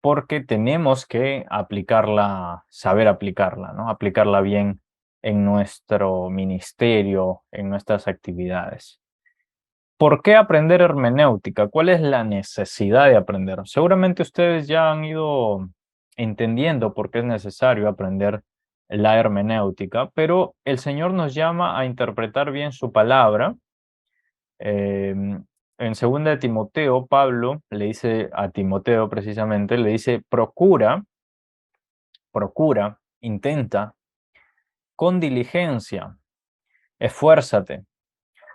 porque tenemos que aplicarla, saber aplicarla, ¿no? Aplicarla bien en nuestro ministerio, en nuestras actividades. ¿Por qué aprender hermenéutica? ¿Cuál es la necesidad de aprender? Seguramente ustedes ya han ido entendiendo por qué es necesario aprender la hermenéutica, pero el Señor nos llama a interpretar bien su palabra. En 2 de Timoteo, Pablo le dice a Timoteo precisamente, le dice, procura, intenta, con diligencia, esfuérzate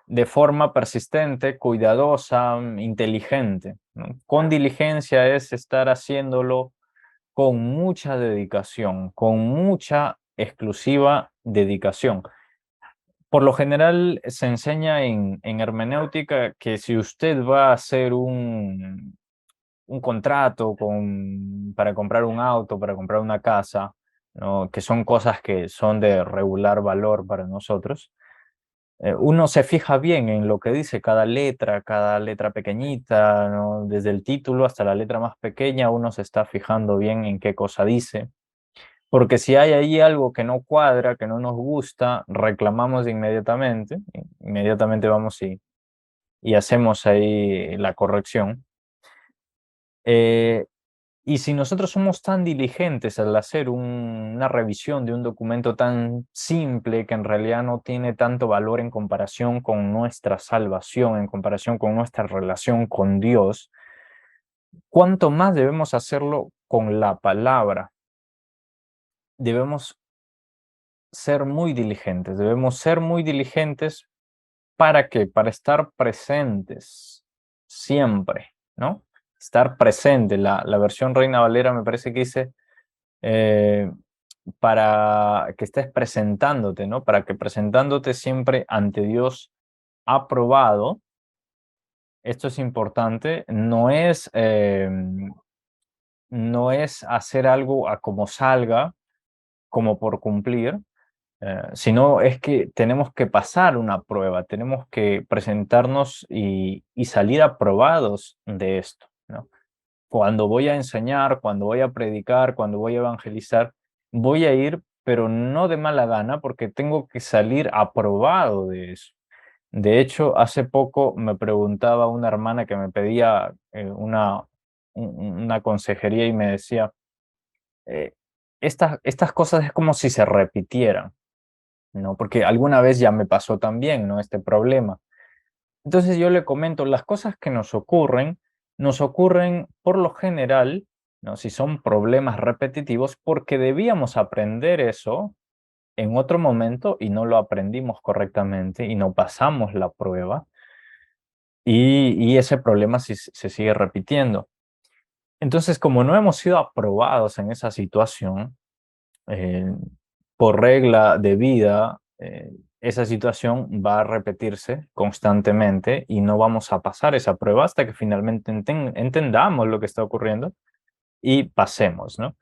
de forma persistente, cuidadosa, inteligente, ¿no? Con diligencia es estar haciéndolo con mucha dedicación, con mucha exclusiva dedicación. Por lo general se enseña en hermenéutica que si usted va a hacer un contrato para comprar un auto, para comprar una casa, ¿no? Que son cosas que son de regular valor para nosotros, uno se fija bien en lo que dice cada letra pequeñita, ¿no? Desde el título hasta la letra más pequeña, uno se está fijando bien en qué cosa dice. Porque si hay ahí algo que no cuadra, que no nos gusta, reclamamos inmediatamente, inmediatamente vamos y hacemos ahí la corrección. Eh, y si nosotros somos tan diligentes al hacer una revisión de un documento tan simple que en realidad no tiene tanto valor en comparación con nuestra salvación, en comparación con nuestra relación con Dios, ¿cuánto más debemos hacerlo con la palabra? Debemos debemos ser muy diligentes. ¿Para qué? Para estar presentes siempre, ¿no? Estar presente. La versión Reina Valera me parece que dice eh, para que estés presentándote, ¿no? Para que presentándote siempre ante Dios aprobado. Esto es importante. No es hacer algo a como salga, como por cumplir, sino es que tenemos que pasar una prueba, tenemos que presentarnos y salir aprobados de esto, ¿no? Cuando voy a enseñar, cuando voy a predicar, cuando voy a evangelizar, voy a ir, pero no de mala gana, porque tengo que salir aprobado de eso. De hecho, hace poco me preguntaba una hermana que me pedía una consejería y me decía, eh, estas cosas es como si se repitieran, ¿no? Porque alguna vez ya me pasó también, ¿no? Este problema. Entonces yo le comento, las cosas que nos ocurren por lo general, ¿no? Si son problemas repetitivos, porque debíamos aprender eso en otro momento y no lo aprendimos correctamente y no pasamos la prueba y ese problema se sigue repitiendo. Entonces, como no hemos sido aprobados en esa situación, eh, por regla de vida, esa situación va a repetirse constantemente y no vamos a pasar esa prueba hasta que finalmente entendamos lo que está ocurriendo y pasemos, ¿no?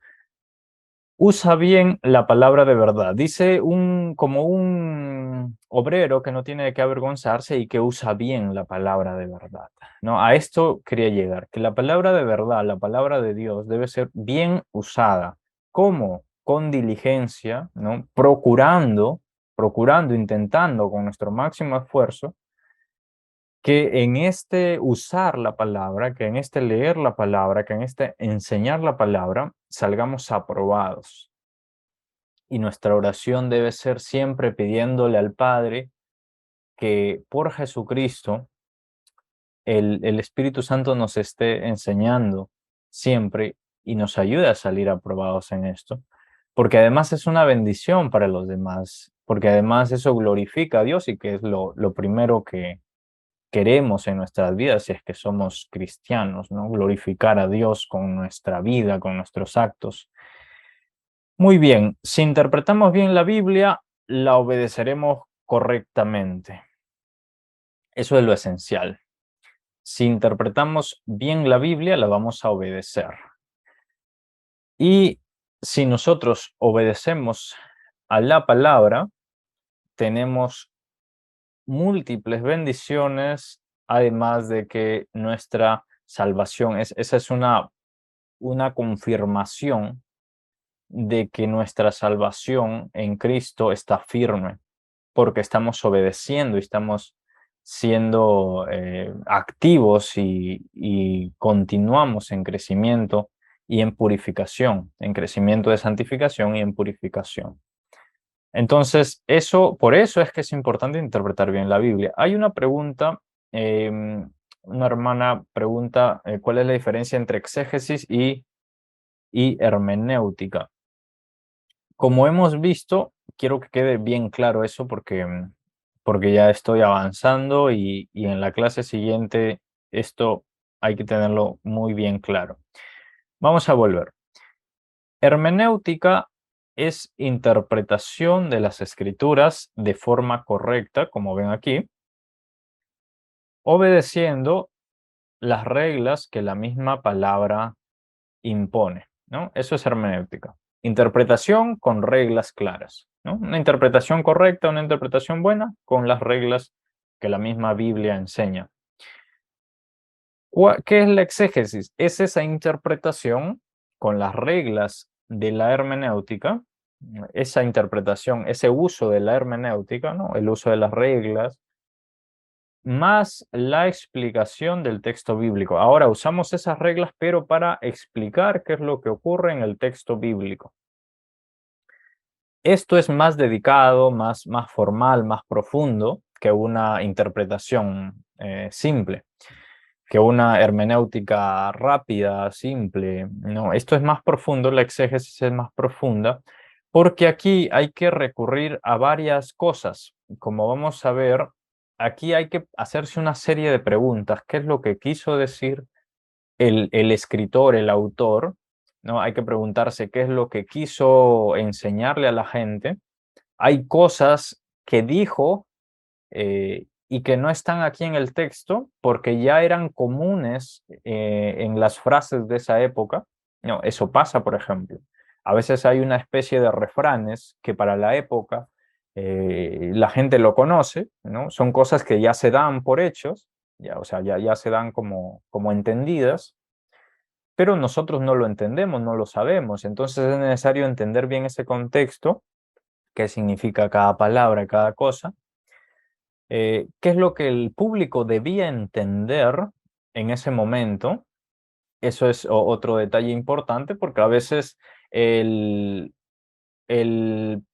Usa bien la palabra de verdad. Dice como un obrero que no tiene de qué avergonzarse y que usa bien la palabra de verdad, ¿no? A esto quería llegar, que la palabra de verdad, la palabra de Dios, debe ser bien usada. ¿Cómo? Con diligencia, ¿no? Procurando, intentando con nuestro máximo esfuerzo que en este usar la palabra, que en este leer la palabra, que en este enseñar la palabra, salgamos aprobados. Y nuestra oración debe ser siempre pidiéndole al Padre que por Jesucristo el Espíritu Santo nos esté enseñando siempre y nos ayude a salir aprobados en esto, porque además es una bendición para los demás, porque además eso glorifica a Dios y que es lo primero que queremos en nuestras vidas si es que somos cristianos, ¿no? Glorificar a Dios con nuestra vida, con nuestros actos. Muy bien, si interpretamos bien la Biblia, la obedeceremos correctamente. Eso es lo esencial. Si interpretamos bien la Biblia, la vamos a obedecer. Y si nosotros obedecemos a la palabra, tenemos múltiples bendiciones, además de que nuestra salvación, esa es una confirmación de que nuestra salvación en Cristo está firme, porque estamos obedeciendo y estamos siendo activos y continuamos en crecimiento y en purificación, en crecimiento de santificación y en purificación. Entonces, por eso es que es importante interpretar bien la Biblia. Hay una pregunta, una hermana pregunta, ¿cuál es la diferencia entre exégesis y hermenéutica? Como hemos visto, quiero que quede bien claro eso porque ya estoy avanzando y en la clase siguiente esto hay que tenerlo muy bien claro. Vamos a volver. Hermenéutica es interpretación de las escrituras de forma correcta, como ven aquí, obedeciendo las reglas que la misma palabra impone, ¿no? Eso es hermenéutica. Interpretación con reglas claras, ¿no? Una interpretación correcta, una interpretación buena, con las reglas que la misma Biblia enseña. ¿Qué es la exégesis? Es esa interpretación con las reglas de la hermenéutica, esa interpretación, ese uso de la hermenéutica, ¿no? El uso de las reglas, más la explicación del texto bíblico. Ahora usamos esas reglas, pero para explicar qué es lo que ocurre en el texto bíblico. Esto es más dedicado, más formal, más profundo que una interpretación simple, que una hermenéutica rápida, simple. No, esto es más profundo, la exégesis es más profunda, porque aquí hay que recurrir a varias cosas. Como vamos a ver, aquí hay que hacerse una serie de preguntas. ¿Qué es lo que quiso decir el escritor, el autor? ¿No? Hay que preguntarse qué es lo que quiso enseñarle a la gente. Hay cosas que dijo y que no están aquí en el texto porque ya eran comunes en las frases de esa época. No, eso pasa, por ejemplo. A veces hay una especie de refranes que para la época la gente lo conoce, ¿no? Son cosas que ya se dan por hechos, ya, o sea, ya se dan como entendidas, pero nosotros no lo entendemos, no lo sabemos. Entonces es necesario entender bien ese contexto, qué significa cada palabra, cada cosa, qué es lo que el público debía entender en ese momento. Eso es otro detalle importante porque a veces el, el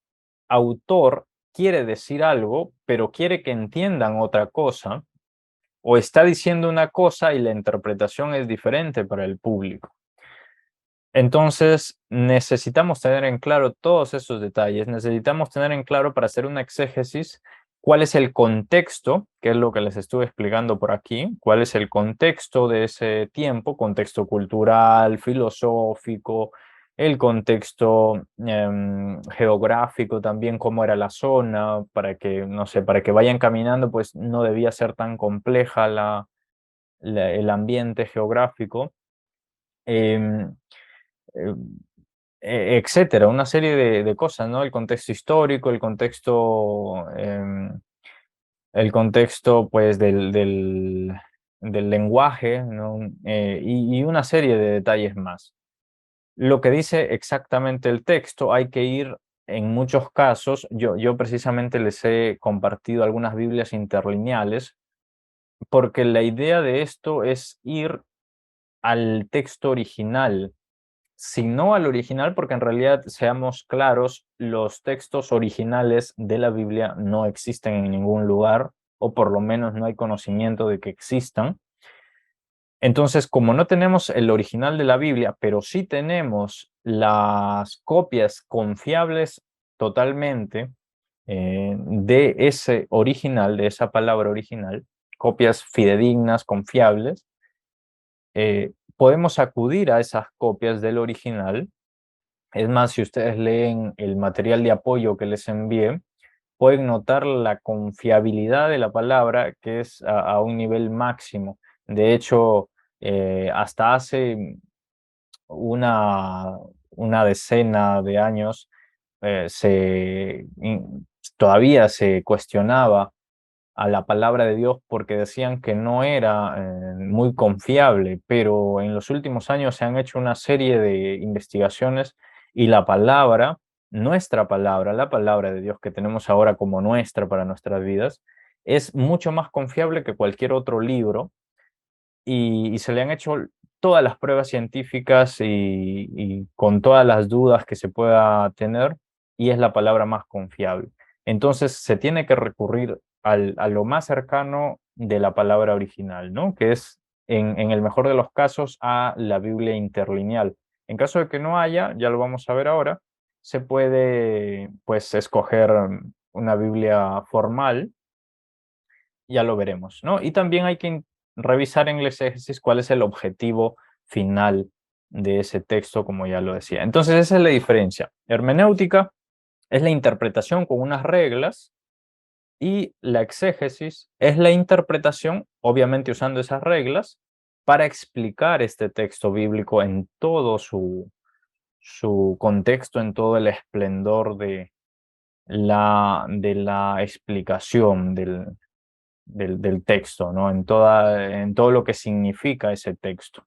autor quiere decir algo, pero quiere que entiendan otra cosa, o está diciendo una cosa y la interpretación es diferente para el público. Entonces, necesitamos tener en claro todos esos detalles, necesitamos tener en claro para hacer una exégesis cuál es el contexto, que es lo que les estuve explicando por aquí, cuál es el contexto de ese tiempo, contexto cultural, filosófico, el contexto geográfico también, cómo era la zona, para que, no sé, para que vayan caminando, pues no debía ser tan compleja el ambiente geográfico. Em, eh, Etcétera, una serie de cosas, ¿no? El contexto histórico, el contexto pues del lenguaje, ¿no? Y una serie de detalles más. Lo que dice exactamente el texto, hay que ir en muchos casos, yo precisamente les he compartido algunas Biblias interlineales, porque la idea de esto es ir al texto original, si no al original, porque en realidad, seamos claros, los textos originales de la Biblia no existen en ningún lugar, o por lo menos no hay conocimiento de que existan. Entonces, como no tenemos el original de la Biblia, pero sí tenemos las copias confiables totalmente de ese original, de esa palabra original, copias fidedignas, confiables, podemos acudir a esas copias del original. Es más, si ustedes leen el material de apoyo que les envié, pueden notar la confiabilidad de la palabra, que es a un nivel máximo. De hecho, hasta hace una, una decena de años, todavía se cuestionaba a la palabra de Dios porque decían que no era muy confiable, pero en los últimos años se han hecho una serie de investigaciones y la palabra, nuestra palabra, la palabra de Dios que tenemos ahora como nuestra para nuestras vidas, es mucho más confiable que cualquier otro libro y se le han hecho todas las pruebas científicas y con todas las dudas que se pueda tener, y es la palabra más confiable. Entonces se tiene que recurrir a lo más cercano de la palabra original, ¿no? Que es, en el mejor de los casos, a la Biblia interlineal. En caso de que no haya, ya lo vamos a ver ahora, se puede, pues, escoger una Biblia formal, ya lo veremos, ¿no? Y también hay que revisar en el exégesis cuál es el objetivo final de ese texto, como ya lo decía. Entonces, esa es la diferencia. Hermenéutica es la interpretación con unas reglas y la exégesis es la interpretación, obviamente usando esas reglas, para explicar este texto bíblico en todo su contexto, en todo el esplendor de la explicación del texto, ¿no? En todo lo que significa ese texto.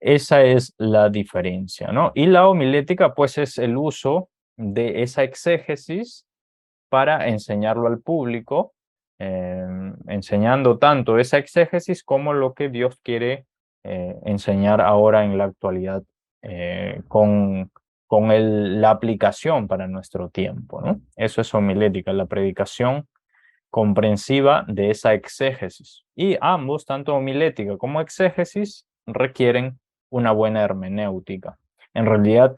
Esa es la diferencia, ¿no? Y la homilética, pues, es el uso de esa exégesis para enseñarlo al público, enseñando tanto esa exégesis como lo que Dios quiere enseñar ahora en la actualidad con la aplicación para nuestro tiempo, ¿no? Eso es homilética, la predicación comprensiva de esa exégesis. Y ambos, tanto homilética como exégesis, requieren una buena hermenéutica. En realidad,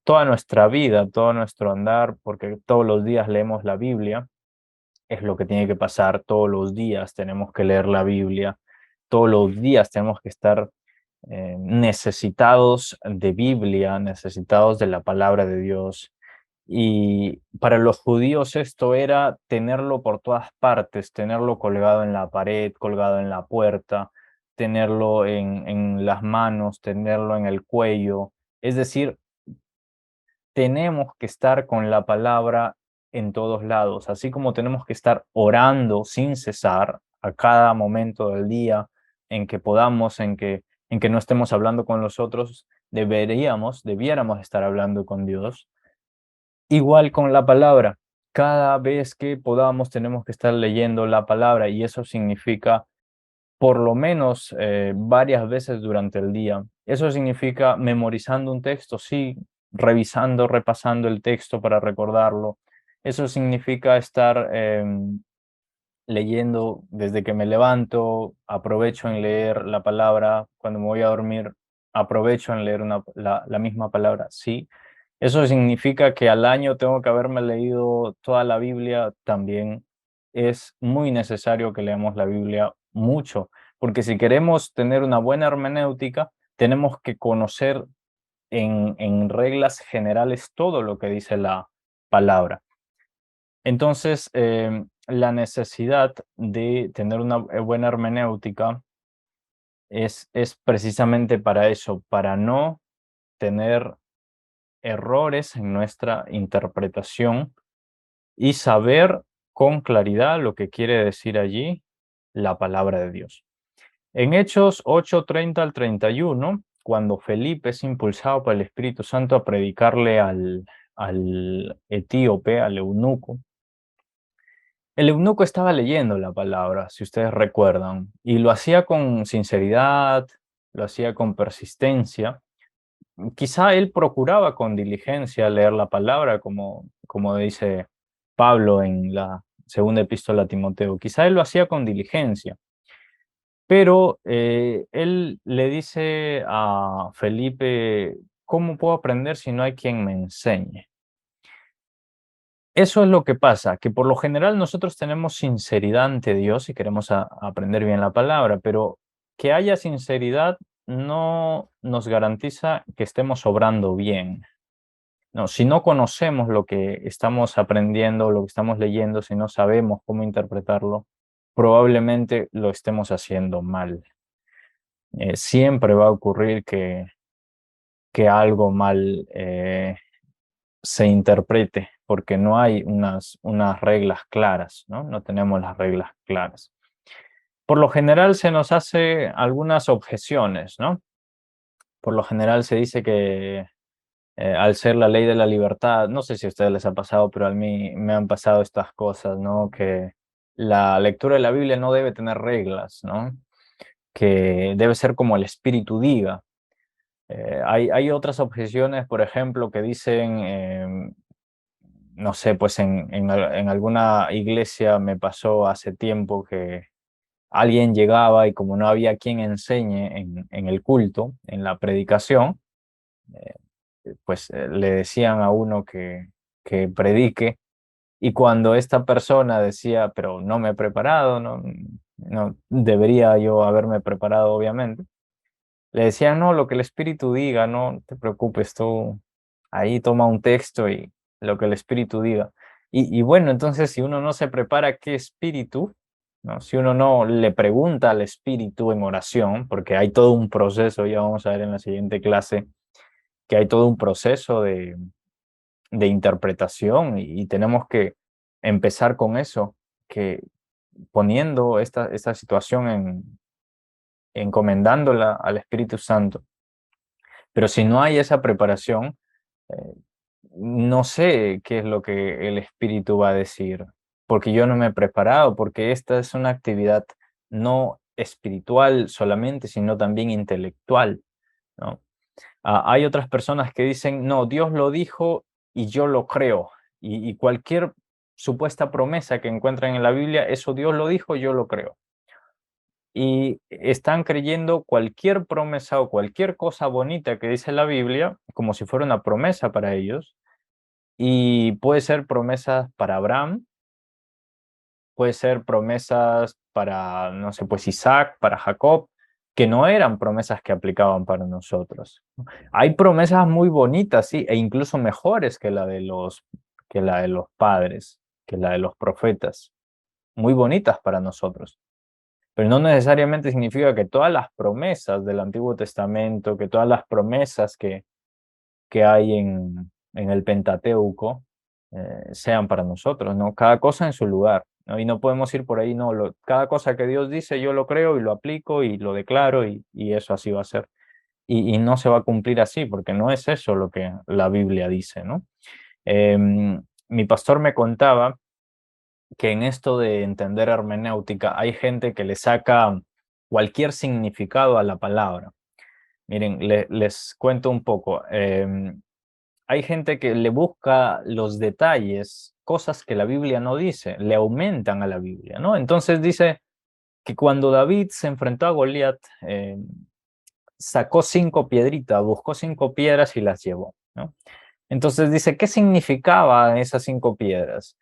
toda nuestra vida, todo nuestro andar, porque todos los días leemos la Biblia, es lo que tiene que pasar. Todos los días tenemos que leer la Biblia, todos los días tenemos que estar necesitados de Biblia, necesitados de la palabra de Dios. Y para los judíos esto era tenerlo por todas partes, tenerlo colgado en la pared, colgado en la puerta, tenerlo en las manos, tenerlo en el cuello. Es decir, tenemos que estar con la palabra en todos lados, así como tenemos que estar orando sin cesar a cada momento del día en que podamos, en que no estemos hablando con los otros, debiéramos estar hablando con Dios. Igual con la palabra, cada vez que podamos tenemos que estar leyendo la palabra y eso significa por lo menos varias veces durante el día. Eso significa memorizando un texto, sí, revisando, repasando el texto para recordarlo. Eso significa estar leyendo desde que me levanto, aprovecho en leer la palabra, cuando me voy a dormir, aprovecho en leer la misma palabra, sí. Eso significa que al año tengo que haberme leído toda la Biblia, también es muy necesario que leamos la Biblia mucho, porque si queremos tener una buena hermenéutica, tenemos que conocer en reglas generales todo lo que dice la palabra. Entonces, la necesidad de tener una buena hermenéutica es precisamente para eso, para no tener errores en nuestra interpretación y saber con claridad lo que quiere decir allí la palabra de Dios. En Hechos 8:30 al 31, cuando Felipe es impulsado por el Espíritu Santo a predicarle al etíope, al eunuco, el eunuco estaba leyendo la palabra, si ustedes recuerdan, y lo hacía con sinceridad, lo hacía con persistencia. Quizá él procuraba con diligencia leer la palabra, como dice Pablo en la segunda epístola a Timoteo. Quizá él lo hacía con diligencia, pero él le dice a Felipe, ¿cómo puedo aprender si no hay quien me enseñe? Eso es lo que pasa, que por lo general nosotros tenemos sinceridad ante Dios y queremos aprender bien la palabra, pero que haya sinceridad no nos garantiza que estemos obrando bien. No, si no conocemos lo que estamos aprendiendo, lo que estamos leyendo, si no sabemos cómo interpretarlo, probablemente lo estemos haciendo mal. Siempre va a ocurrir que algo mal se interprete, porque no hay unas reglas claras, ¿no? No tenemos las reglas claras. Por lo general se nos hace algunas objeciones, ¿no? Por lo general se dice que al ser la ley de la libertad, no sé si a ustedes les ha pasado, pero a mí me han pasado estas cosas, ¿no? Que la lectura de la Biblia no debe tener reglas, ¿no? Que debe ser como el Espíritu diga. Hay otras objeciones, por ejemplo, que dicen, no sé, pues en alguna iglesia me pasó hace tiempo que alguien llegaba y como no había quien enseñe en el culto, en la predicación, eh, pues le decían a uno que predique y cuando esta persona decía, pero no me he preparado, no debería yo haberme preparado obviamente, le decían, no, lo que el Espíritu diga, no te preocupes, tú ahí toma un texto y lo que el Espíritu diga. Y bueno, entonces si uno no se prepara, ¿qué espíritu? ¿No? Si uno no le pregunta al Espíritu en oración, porque hay todo un proceso, ya vamos a ver en la siguiente clase, que hay todo un proceso de interpretación y tenemos que empezar con eso, que poniendo esta situación encomendándola al Espíritu Santo. Pero si no hay esa preparación, eh, no sé qué es lo que el Espíritu va a decir, porque yo no me he preparado, porque esta es una actividad no espiritual solamente, sino también intelectual, ¿no? Hay otras personas que dicen, no, Dios lo dijo y yo lo creo, y cualquier supuesta promesa que encuentran en la Biblia, eso Dios lo dijo, yo lo creo. Y están creyendo cualquier promesa o cualquier cosa bonita que dice la Biblia como si fuera una promesa para ellos. Y puede ser promesas para Abraham, puede ser promesas para, no sé, pues Isaac, para Jacob, que no eran promesas que aplicaban para nosotros. Hay promesas muy bonitas, sí, e incluso mejores que la de los padres, que la de los profetas, muy bonitas para nosotros. Pero no necesariamente significa que todas las promesas del Antiguo Testamento, que todas las promesas que hay en el Pentateuco sean para nosotros, ¿no? Cada cosa en su lugar, ¿no? Y no podemos ir por ahí, no, cada cosa que Dios dice yo lo creo y lo aplico y lo declaro y eso así va a ser. Y no se va a cumplir así, porque no es eso lo que la Biblia dice, ¿no? Mi pastor me contaba que en esto de entender hermenéutica hay gente que le saca cualquier significado a la palabra. Miren, les cuento un poco. Hay gente que le busca los detalles, cosas que la Biblia no dice, le aumentan a la Biblia, ¿no? Entonces dice que cuando David se enfrentó a Goliat, sacó 5 piedritas, buscó 5 piedras y las llevó, ¿no? Entonces dice, ¿qué significaban esas 5 piedras?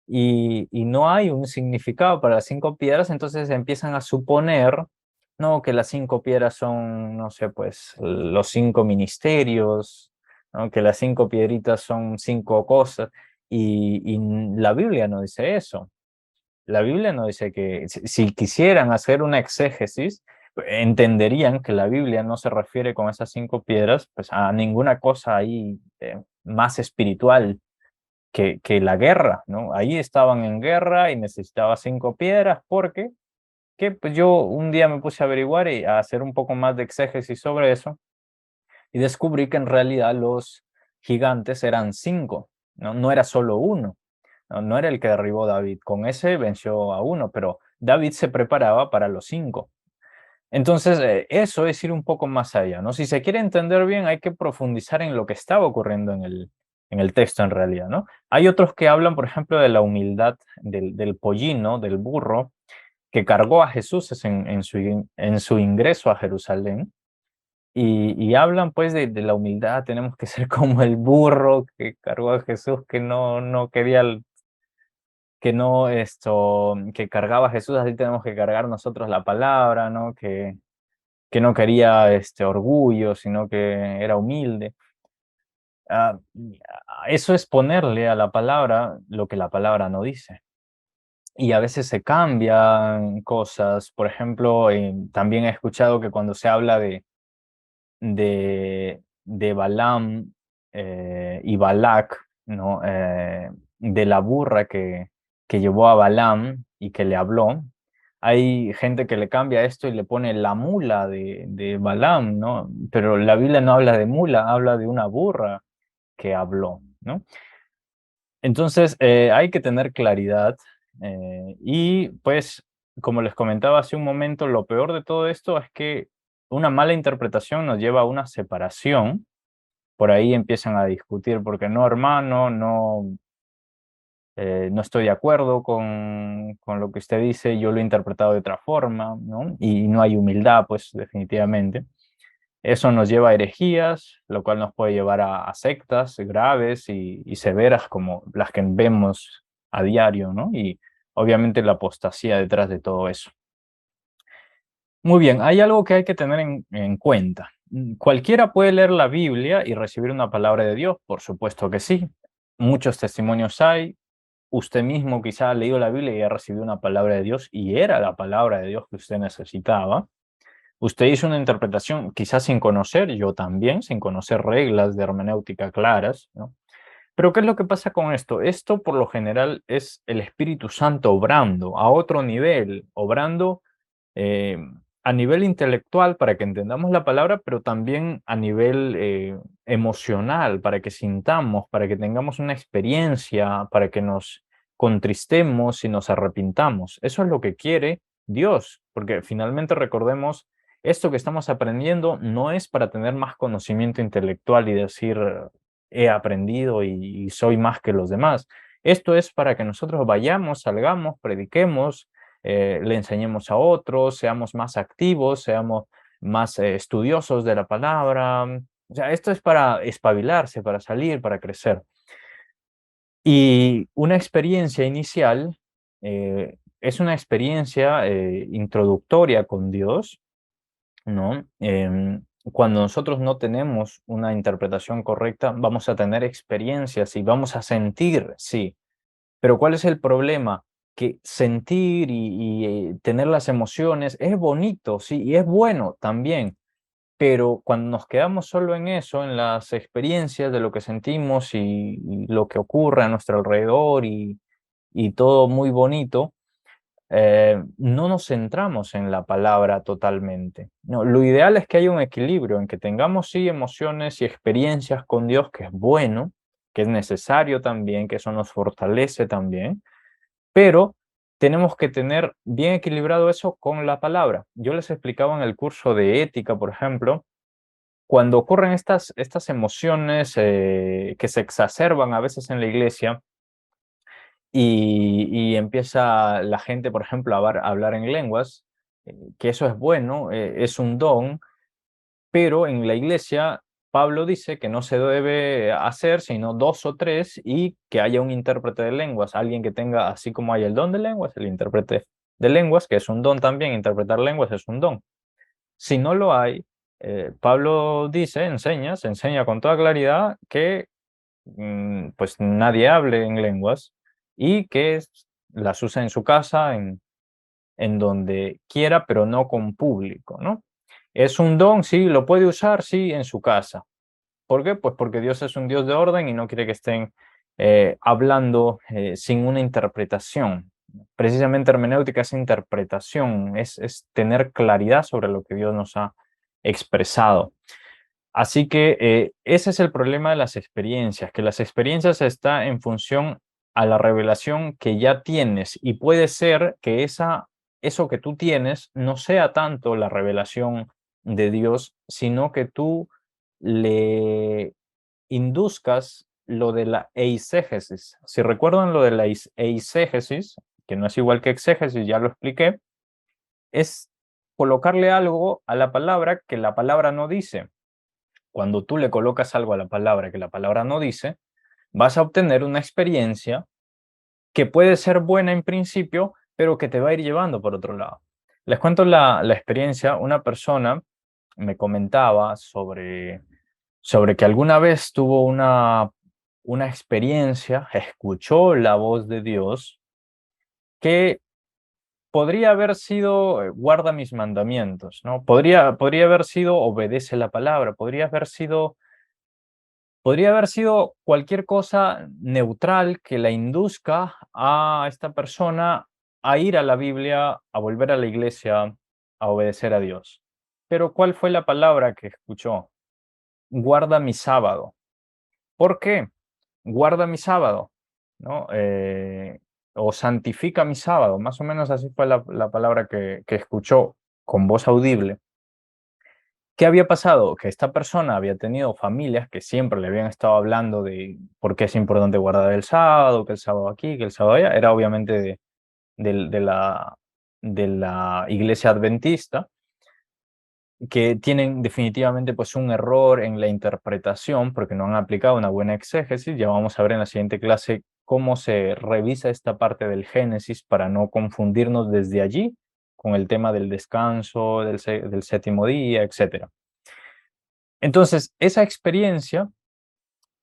Y no hay un significado para las 5 piedras, entonces empiezan a suponer, no, que las 5 piedras son, no sé, pues los 5 ministerios, ¿no? Que las 5 piedritas son 5 cosas, y la Biblia no dice eso. La Biblia no dice que si quisieran hacer una exégesis, entenderían que la Biblia no se refiere con esas 5 piedras, pues a ninguna cosa ahí más espiritual que la guerra, ¿no? Ahí estaban en guerra y necesitaba 5 piedras porque que pues yo un día me puse a averiguar y a hacer un poco más de exégesis sobre eso y descubrí que en realidad los gigantes eran 5, ¿no? No era solo uno, no, no era el que derribó David, con ese venció a uno, pero David se preparaba para los 5. Entonces, eso es ir un poco más allá, ¿no? Si se quiere entender bien, hay que profundizar en lo que estaba ocurriendo en el texto en realidad, ¿no? Hay otros que hablan, por ejemplo, de la humildad del pollino, del burro, que cargó a Jesús en su ingreso a Jerusalén, y hablan pues de la humildad, tenemos que ser como el burro que cargó a Jesús, que no quería, que no esto, que cargaba a Jesús, así tenemos que cargar nosotros la palabra, ¿no? Que no quería orgullo, sino que era humilde. Ah, Eso es ponerle a la palabra lo que la palabra no dice. Y a veces se cambian cosas. Por ejemplo, también he escuchado que cuando se habla de Balaam y Balac, ¿no? De la burra que llevó a Balaam y que le habló. Hay gente que le cambia esto y le pone la mula de Balaam, ¿no? Pero la Biblia no habla de mula, habla de una burra que habló, ¿no? Entonces, hay que tener claridad y pues, como les comentaba hace un momento, lo peor de todo esto es que una mala interpretación nos lleva a una separación. Por ahí empiezan a discutir porque no, hermano, no estoy de acuerdo con lo que usted dice, yo lo he interpretado de otra forma, ¿no? Y no hay humildad, pues definitivamente. Eso nos lleva a herejías, lo cual nos puede llevar a sectas graves y severas como las que vemos a diario, ¿no? Y obviamente la apostasía detrás de todo eso. Muy bien, hay algo que hay que tener en cuenta. ¿Cualquiera puede leer la Biblia y recibir una palabra de Dios? Por supuesto que sí. Muchos testimonios hay. Usted mismo quizá ha leído la Biblia y ha recibido una palabra de Dios y era la palabra de Dios que usted necesitaba. Usted hizo una interpretación quizás sin conocer, yo también, sin conocer reglas de hermenéutica claras, ¿no? Pero ¿qué es lo que pasa con esto? Esto por lo general es el Espíritu Santo obrando a otro nivel, obrando eh, a nivel intelectual para que entendamos la palabra, pero también a nivel emocional, para que sintamos, para que tengamos una experiencia, para que nos contristemos y nos arrepintamos. Eso es lo que quiere Dios, porque finalmente recordemos, esto que estamos aprendiendo no es para tener más conocimiento intelectual y decir, he aprendido y soy más que los demás. Esto es para que nosotros vayamos, salgamos, prediquemos, le enseñemos a otros, seamos más activos, seamos más estudiosos de la palabra. O sea, esto es para espabilarse, para salir, para crecer. Y una experiencia inicial es una experiencia introductoria con Dios, ¿no? Cuando nosotros no tenemos una interpretación correcta, vamos a tener experiencias y vamos a sentir, sí, pero ¿cuál es el problema? Que sentir y tener las emociones es bonito, sí, y es bueno también, pero cuando nos quedamos solo en eso, en las experiencias de lo que sentimos y lo que ocurre a nuestro alrededor y todo muy bonito, no nos centramos en la palabra totalmente. No, lo ideal es que haya un equilibrio en que tengamos sí emociones y experiencias con Dios, que es bueno, que es necesario también, que eso nos fortalece también, pero tenemos que tener bien equilibrado eso con la palabra. Yo les explicaba en el curso de ética, por ejemplo, cuando ocurren estas emociones que se exacerban a veces en la iglesia y empieza la gente, por ejemplo, a hablar en lenguas, que eso es bueno, es un don, pero en la iglesia Pablo dice que no se debe hacer sino dos o tres y que haya un intérprete de lenguas, alguien que tenga, así como hay el don de lenguas, el intérprete de lenguas, que es un don también, interpretar lenguas es un don. Si no lo hay, Pablo dice, se enseña con toda claridad que pues nadie hable en lenguas y que las usa en su casa, en donde quiera, pero no con público, ¿no? Es un don, sí, lo puede usar, sí, en su casa. ¿Por qué? Pues porque Dios es un Dios de orden y no quiere que estén hablando sin una interpretación. Precisamente hermenéutica es interpretación, es tener claridad sobre lo que Dios nos ha expresado. Así que ese es el problema de las experiencias, que las experiencias está en función a la revelación que ya tienes y puede ser que eso que tú tienes no sea tanto la revelación de Dios, sino que tú le induzcas lo de la eisegesis. Si recuerdan lo de la eisegesis, que no es igual que exégesis, ya lo expliqué, es colocarle algo a la palabra que la palabra no dice. Cuando tú le colocas algo a la palabra que la palabra no dice, vas a obtener una experiencia que puede ser buena en principio, pero que te va a ir llevando por otro lado. Les cuento la experiencia. Una persona me comentaba sobre que alguna vez tuvo una experiencia, escuchó la voz de Dios, que podría haber sido guarda mis mandamientos, ¿no? Podría haber sido obedece la palabra, podría haber sido cualquier cosa neutral que la induzca a esta persona a ir a la Biblia, a volver a la iglesia, a obedecer a Dios. Pero ¿cuál fue la palabra que escuchó? Guarda mi sábado. ¿Por qué? Guarda mi sábado, ¿no? O santifica mi sábado. Más o menos así fue la palabra que escuchó con voz audible. ¿Qué había pasado? Que esta persona había tenido familias que siempre le habían estado hablando de por qué es importante guardar el sábado, que el sábado aquí, que el sábado allá. Era obviamente de la iglesia adventista, que tienen definitivamente pues un error en la interpretación porque no han aplicado una buena exégesis. Ya vamos a ver en la siguiente clase cómo se revisa esta parte del Génesis para no confundirnos desde allí con el tema del descanso, del séptimo día, etcétera. Entonces, esa experiencia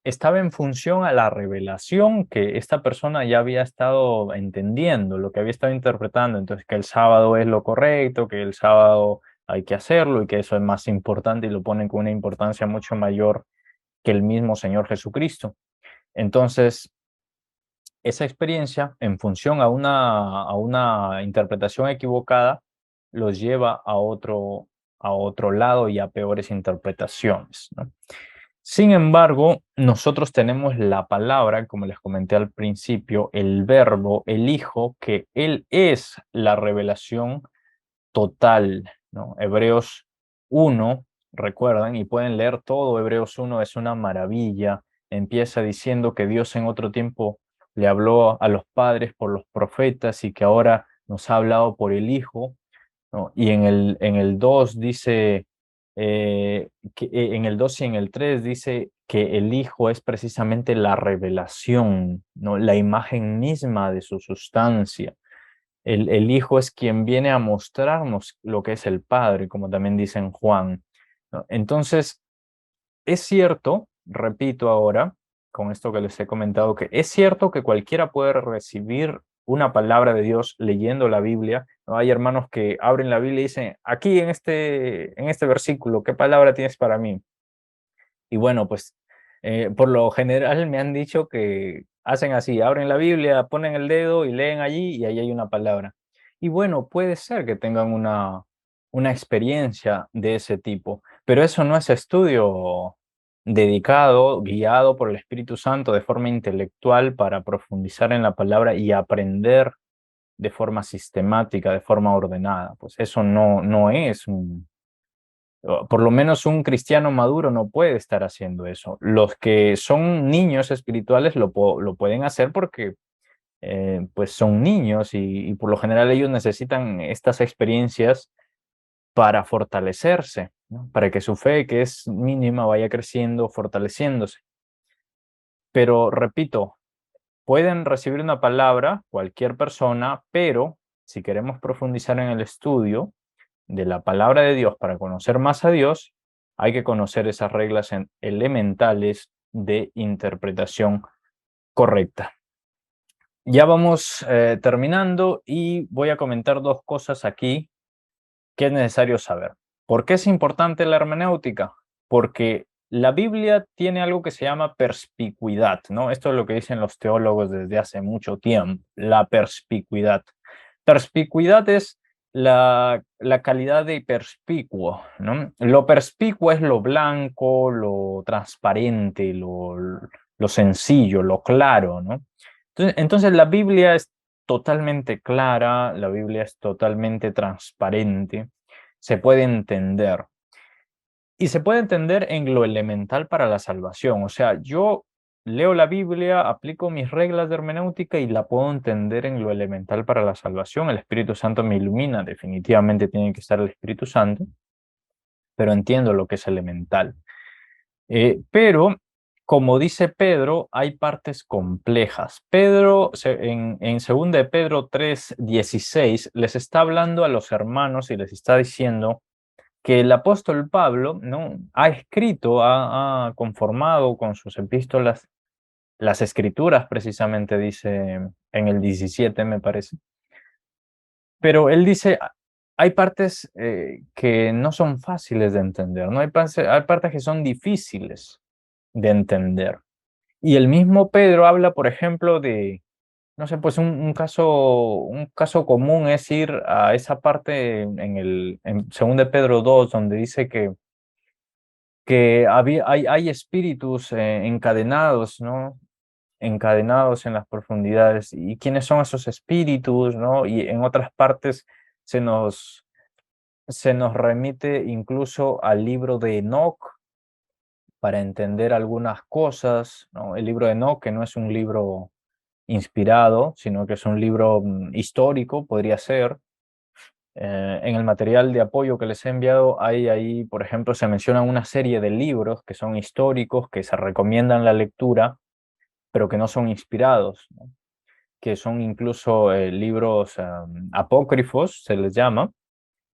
estaba en función a la revelación que esta persona ya había estado entendiendo, lo que había estado interpretando. Entonces, que el sábado es lo correcto, que el sábado hay que hacerlo y que eso es más importante y lo ponen con una importancia mucho mayor que el mismo Señor Jesucristo. Entonces, esa experiencia, en función a una interpretación equivocada, los lleva a otro lado y a peores interpretaciones, ¿no? Sin embargo, nosotros tenemos la palabra, como les comenté al principio, el verbo, el Hijo, que Él es la revelación total, ¿no? Hebreos 1, recuerdan, y pueden leer todo Hebreos 1, es una maravilla. Empieza diciendo que Dios en otro tiempo le habló a los padres por los profetas y que ahora nos ha hablado por el Hijo, ¿no? Y en el 2 dice, en el 2 y en el 3 dice que el Hijo es precisamente la revelación, ¿no? La imagen misma de su sustancia. El Hijo es quien viene a mostrarnos lo que es el Padre, como también dice en Juan, ¿no? Entonces, es cierto, repito ahora, con esto que les he comentado, que es cierto que cualquiera puede recibir una palabra de Dios leyendo la Biblia, ¿no? Hay hermanos que abren la Biblia y dicen, aquí en este versículo, ¿qué palabra tienes para mí? Y bueno, pues por lo general me han dicho que hacen así, abren la Biblia, ponen el dedo y leen allí y ahí hay una palabra. Y bueno, puede ser que tengan una experiencia de ese tipo, pero eso no es estudio dedicado, guiado por el Espíritu Santo de forma intelectual para profundizar en la palabra y aprender de forma sistemática, de forma ordenada. Pues eso no es por lo menos un cristiano maduro no puede estar haciendo eso. Los que son niños espirituales lo pueden hacer porque pues son niños y por lo general ellos necesitan estas experiencias para fortalecerse, ¿no? Para que su fe, que es mínima, vaya creciendo, fortaleciéndose. Pero repito, pueden recibir una palabra cualquier persona, pero si queremos profundizar en el estudio de la palabra de Dios para conocer más a Dios, hay que conocer esas reglas elementales de interpretación correcta. Ya vamos terminando y voy a comentar dos cosas aquí que es necesario saber. ¿Por qué es importante la hermenéutica? Porque la Biblia tiene algo que se llama perspicuidad, ¿no? Esto es lo que dicen los teólogos desde hace mucho tiempo, la perspicuidad. Perspicuidad es la calidad de perspicuo, ¿no? Lo perspicuo es lo blanco, lo transparente, lo sencillo, lo claro, ¿no? Entonces la Biblia es totalmente clara, la Biblia es totalmente transparente, se puede entender. Y se puede entender en lo elemental para la salvación. O sea, yo leo la Biblia, aplico mis reglas de hermenéutica y la puedo entender en lo elemental para la salvación. El Espíritu Santo me ilumina, definitivamente tiene que estar el Espíritu Santo, pero entiendo lo que es elemental. Pero, como dice Pedro, hay partes complejas. Pedro, en 2 de Pedro 3:16, les está hablando a los hermanos y les está diciendo que el apóstol Pablo, ¿no? Ha escrito, ha conformado con sus epístolas las escrituras, precisamente dice en el 17, me parece. Pero él dice, hay partes que no son fáciles de entender, ¿no? Hay partes que son difíciles de entender. Y el mismo Pedro habla, por ejemplo, de, no sé, pues un caso común es ir a esa parte en 2 de Pedro 2, donde dice que hay espíritus encadenados, ¿no? Encadenados en las profundidades. ¿Y quiénes son esos espíritus, no? Y en otras partes se nos, se nos remite incluso al libro de Enoc para entender algunas cosas, ¿no? El libro de Enoc, que no es un libro inspirado, sino que es un libro histórico, podría ser. En el material de apoyo que les he enviado, hay ahí, por ejemplo, se menciona una serie de libros que son históricos, que se recomiendan la lectura, pero que no son inspirados, ¿no? Que son incluso libros apócrifos, se les llama,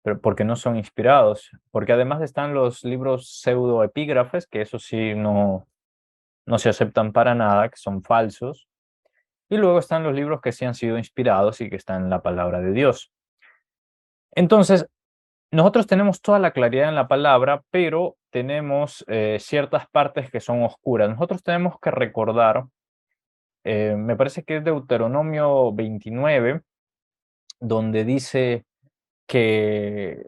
pero porque no son inspirados, porque además están los libros pseudoepígrafes, que eso sí no se aceptan para nada, que son falsos, y luego están los libros que sí han sido inspirados y que están en la palabra de Dios. Entonces, nosotros tenemos toda la claridad en la palabra, pero tenemos ciertas partes que son oscuras. Nosotros tenemos que recordar me parece que es Deuteronomio 29, donde dice que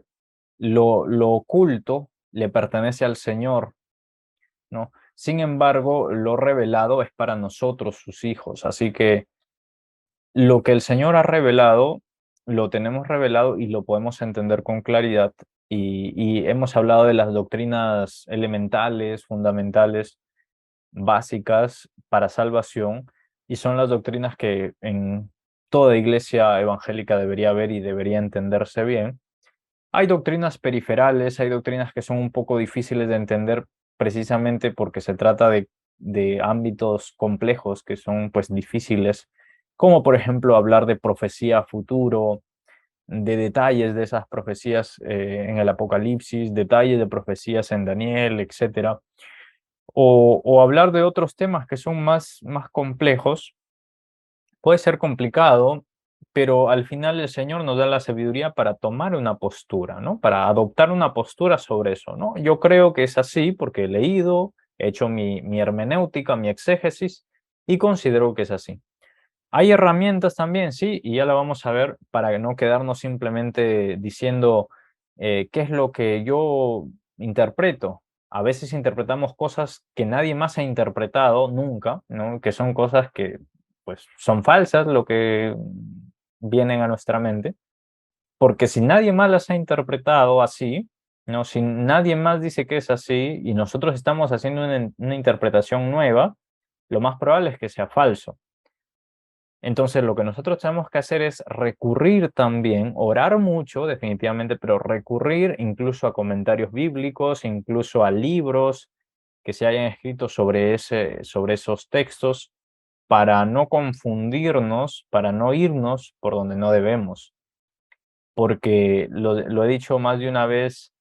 lo oculto le pertenece al Señor, ¿no? Sin embargo, lo revelado es para nosotros, sus hijos. Así que lo que el Señor ha revelado, lo tenemos revelado y lo podemos entender con claridad. Y hemos hablado de las doctrinas elementales, fundamentales, básicas para salvación, y son las doctrinas que en toda iglesia evangélica debería haber y debería entenderse bien. Hay doctrinas periferales, hay doctrinas que son un poco difíciles de entender precisamente porque se trata de ámbitos complejos que son pues difíciles, como por ejemplo hablar de profecía a futuro, de detalles de esas profecías en el Apocalipsis, detalles de profecías en Daniel, etcétera, o hablar de otros temas que son más complejos. Puede ser complicado, pero al final el Señor nos da la sabiduría para tomar una postura, ¿no? Para adoptar una postura sobre eso, ¿no? Yo creo que es así porque he leído, he hecho mi hermenéutica, mi exégesis y considero que es así. Hay herramientas también, sí, y ya la vamos a ver para no quedarnos simplemente diciendo qué es lo que yo interpreto. A veces interpretamos cosas que nadie más ha interpretado nunca, ¿no? Que son cosas que pues son falsas, lo que vienen a nuestra mente, porque si nadie más las ha interpretado así, ¿no? Si nadie más dice que es así y nosotros estamos haciendo una interpretación nueva, lo más probable es que sea falso. Entonces, lo que nosotros tenemos que hacer es recurrir también, orar mucho, definitivamente, pero recurrir incluso a comentarios bíblicos, incluso a libros que se hayan escrito sobre esos textos, para no confundirnos, para no irnos por donde no debemos. Porque lo he dicho más de una vez,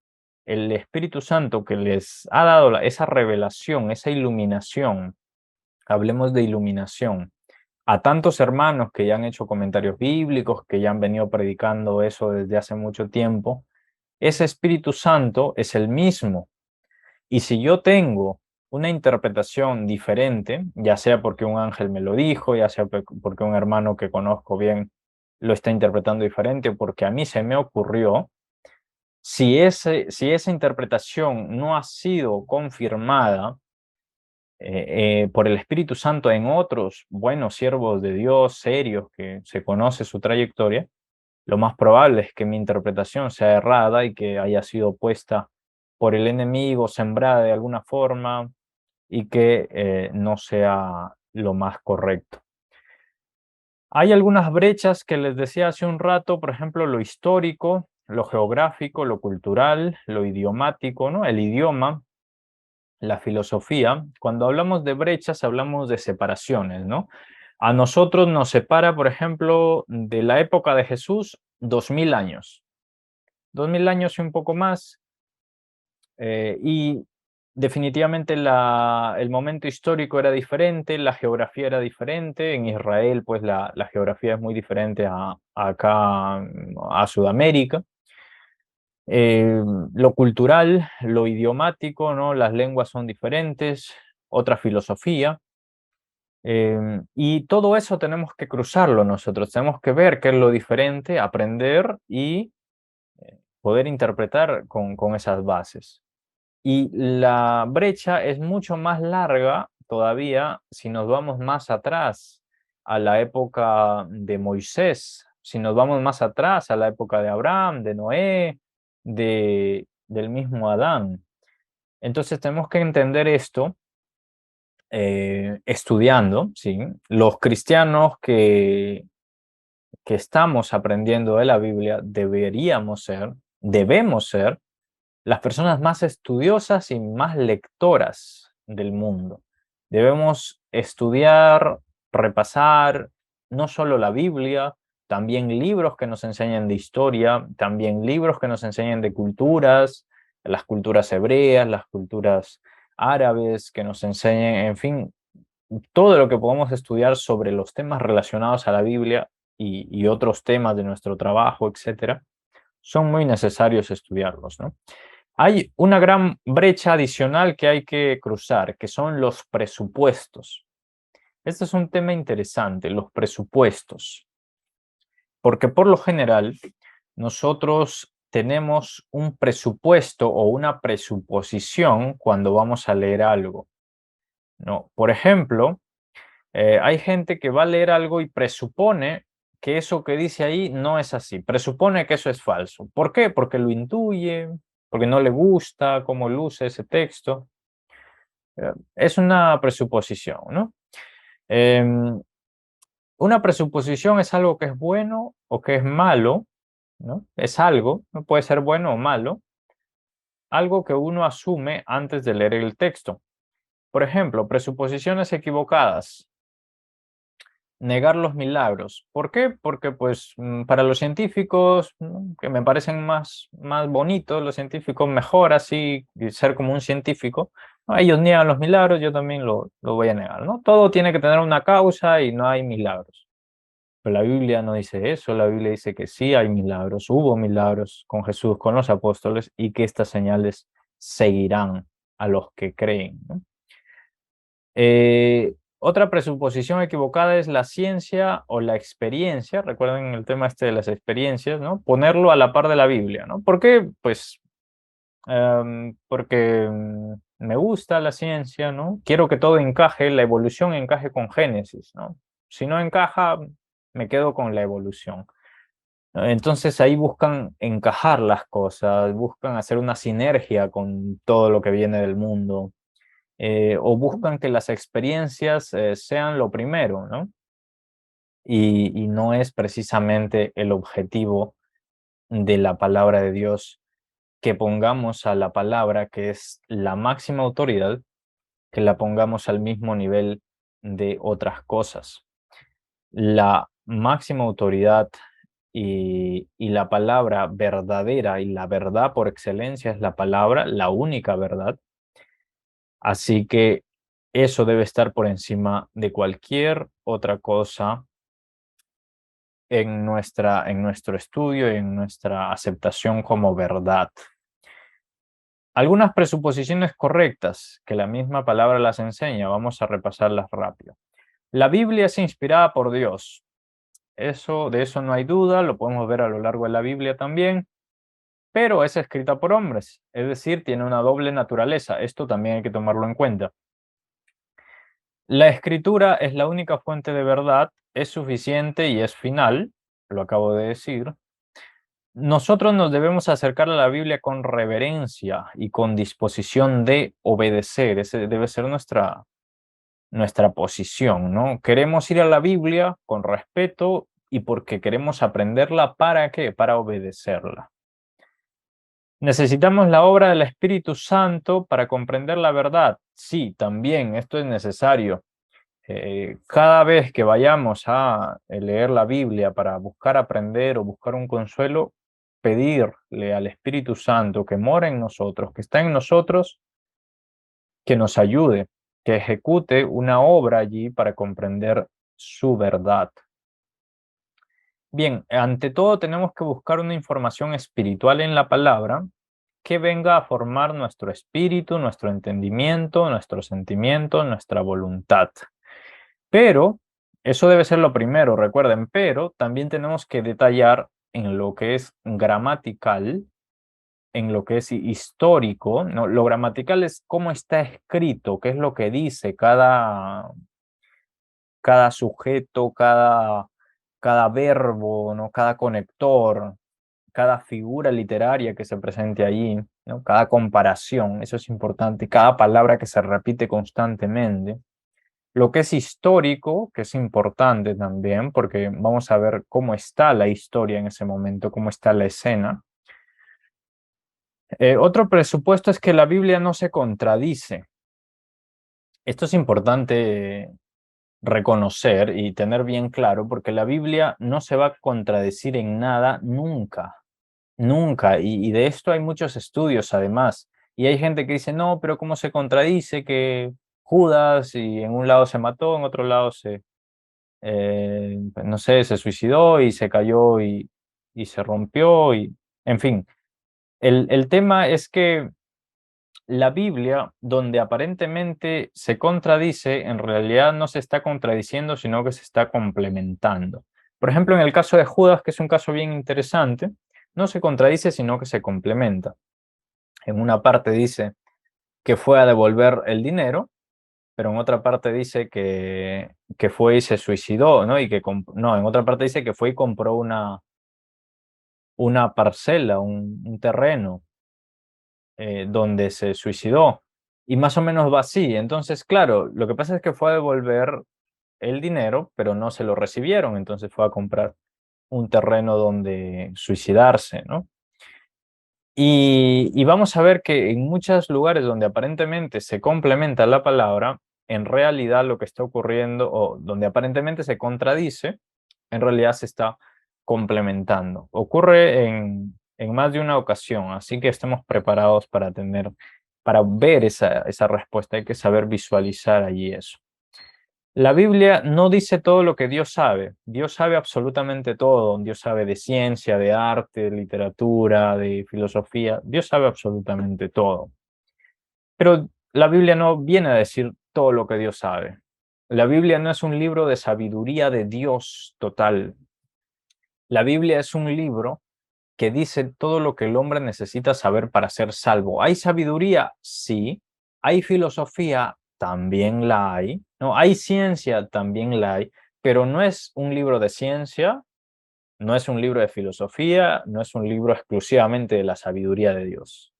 el Espíritu Santo que les ha dado esa revelación, esa iluminación, hablemos de iluminación a tantos hermanos que ya han hecho comentarios bíblicos, que ya han venido predicando eso desde hace mucho tiempo, ese Espíritu Santo es el mismo. Y si yo tengo una interpretación diferente, ya sea porque un ángel me lo dijo, ya sea porque un hermano que conozco bien lo está interpretando diferente, o porque a mí se me ocurrió, si esa interpretación no ha sido confirmada por el Espíritu Santo en otros buenos siervos de Dios, serios, que se conoce su trayectoria, lo más probable es que mi interpretación sea errada y que haya sido puesta por el enemigo, sembrada de alguna forma y que no sea lo más correcto. Hay algunas brechas que les decía hace un rato, por ejemplo, lo histórico, lo geográfico, lo cultural, lo idiomático, ¿no? El idioma, la filosofía. Cuando hablamos de brechas, hablamos de separaciones, ¿no? A nosotros nos separa, por ejemplo, de la época de Jesús, 2000 años. 2000 años y un poco más. Y definitivamente el momento histórico era diferente, la geografía era diferente. En Israel, pues la geografía es muy diferente a acá, a Sudamérica. Lo cultural, lo idiomático, ¿no? Las lenguas son diferentes, otra filosofía. Y todo eso tenemos que cruzarlo nosotros, tenemos que ver qué es lo diferente, aprender y poder interpretar con esas bases. Y la brecha es mucho más larga todavía si nos vamos más atrás a la época de Moisés, si nos vamos más atrás a la época de Abraham, de Noé, del mismo Adán. Entonces tenemos que entender esto estudiando, ¿sí? Los cristianos que estamos aprendiendo de la Biblia debemos ser las personas más estudiosas y más lectoras del mundo. Debemos estudiar, repasar no solo la Biblia, también libros que nos enseñan de historia, también libros que nos enseñan de culturas, las culturas hebreas, las culturas árabes, que nos enseñen, en fin, todo lo que podamos estudiar sobre los temas relacionados a la Biblia y otros temas de nuestro trabajo, etcétera, son muy necesarios estudiarlos, ¿no? Hay una gran brecha adicional que hay que cruzar, que son los presupuestos. Este es un tema interesante, los presupuestos, porque por lo general nosotros tenemos un presupuesto o una presuposición cuando vamos a leer algo, ¿no? Por ejemplo, hay gente que va a leer algo y presupone que eso que dice ahí no es así, presupone que eso es falso. ¿Por qué? Porque lo intuye, porque no le gusta cómo luce ese texto. Es una presuposición, ¿no? Em, una presuposición es algo que es bueno o que es malo, ¿no? Es algo, no puede ser bueno o malo, algo que uno asume antes de leer el texto. Por ejemplo, presuposiciones equivocadas. Negar los milagros. ¿Por qué? Porque pues para los científicos, ¿no? Que me parecen más bonitos, los científicos mejor así, ser como un científico, ¿no? Ellos niegan los milagros, yo también lo voy a negar, ¿no? Todo tiene que tener una causa y no hay milagros. Pero la Biblia no dice eso, la Biblia dice que sí hay milagros, hubo milagros con Jesús, con los apóstoles, y que estas señales seguirán a los que creen, ¿no? Otra presuposición equivocada es la ciencia o la experiencia. Recuerden el tema este de las experiencias, ¿no? Ponerlo a la par de la Biblia, ¿no? ¿Por qué? Pues porque me gusta la ciencia, ¿no? Quiero que todo encaje, la evolución encaje con Génesis, ¿no? Si no encaja, me quedo con la evolución. Entonces ahí buscan encajar las cosas, buscan hacer una sinergia con todo lo que viene del mundo, o buscan que las experiencias sean lo primero, ¿no? Y no es precisamente el objetivo de la palabra de Dios que pongamos a la palabra, que es la máxima autoridad, que la pongamos al mismo nivel de otras cosas. La máxima autoridad y la palabra verdadera y la verdad por excelencia es la palabra, la única verdad. Así que eso debe estar por encima de cualquier otra cosa en nuestro estudio y en nuestra aceptación como verdad. Algunas presuposiciones correctas que la misma palabra las enseña, vamos a repasarlas rápido. La Biblia es inspirada por Dios. De eso no hay duda, lo podemos ver a lo largo de la Biblia también, pero es escrita por hombres, es decir, tiene una doble naturaleza. Esto también hay que tomarlo en cuenta. La escritura es la única fuente de verdad, es suficiente y es final, lo acabo de decir. Nosotros nos debemos acercar a la Biblia con reverencia y con disposición de obedecer. Ese debe ser nuestra posición, ¿no? Queremos ir a la Biblia con respeto y porque queremos aprenderla. ¿Para qué? Para obedecerla. ¿Necesitamos la obra del Espíritu Santo para comprender la verdad? Sí, también, esto es necesario. Cada vez que vayamos a leer la Biblia para buscar aprender o buscar un consuelo, pedirle al Espíritu Santo que mora en nosotros, que está en nosotros, que nos ayude, que ejecute una obra allí para comprender su verdad. Bien, ante todo tenemos que buscar una información espiritual en la palabra que venga a formar nuestro espíritu, nuestro entendimiento, nuestro sentimiento, nuestra voluntad. Pero eso debe ser lo primero, recuerden, pero también tenemos que detallar en lo que es gramatical, en lo que es histórico, ¿no? Lo gramatical es cómo está escrito, qué es lo que dice cada sujeto, cada verbo, ¿no? Cada conector, cada figura literaria que se presente allí, ¿no? Cada comparación, eso es importante, cada palabra que se repite constantemente. Lo que es histórico, que es importante también, porque vamos a ver cómo está la historia en ese momento, cómo está la escena. Otro presupuesto es que la Biblia no se contradice. Esto es importante reconocer y tener bien claro, porque la Biblia no se va a contradecir en nada nunca, nunca. Y de esto hay muchos estudios además. Y hay gente que dice, no, pero ¿cómo se contradice que Judas y en un lado se mató, en otro lado no sé, se suicidó y se cayó y se rompió? En fin, el tema es que la Biblia, donde aparentemente se contradice, en realidad no se está contradiciendo, sino que se está complementando. Por ejemplo, en el caso de Judas, que es un caso bien interesante, no se contradice, sino que se complementa. En una parte dice que fue a devolver el dinero, pero en otra parte dice que fue y se suicidó, ¿no? No, en otra parte dice que fue y compró una parcela, un terreno, donde se suicidó. Y más o menos va así. Entonces, claro, lo que pasa es que fue a devolver el dinero, pero no se lo recibieron, entonces fue a comprar un terreno donde suicidarse, ¿no? Y vamos a ver que en muchos lugares donde aparentemente se complementa la palabra, en realidad lo que está ocurriendo, o donde aparentemente se contradice, en realidad se está complementando. Ocurre en más de una ocasión, así que estemos preparados para ver esa respuesta. Hay que saber visualizar allí eso. La Biblia no dice todo lo que Dios sabe. Dios sabe absolutamente todo. Dios sabe de ciencia, de arte, de literatura, de filosofía. Dios sabe absolutamente todo. Pero la Biblia no viene a decir todo lo que Dios sabe. La Biblia no es un libro de sabiduría de Dios total. La Biblia es un libro que dice todo lo que el hombre necesita saber para ser salvo. ¿Hay sabiduría? Sí. ¿Hay filosofía? También la hay. ¿No? ¿Hay ciencia? También la hay. Pero no es un libro de ciencia, no es un libro de filosofía, no es un libro exclusivamente de la sabiduría de Dios.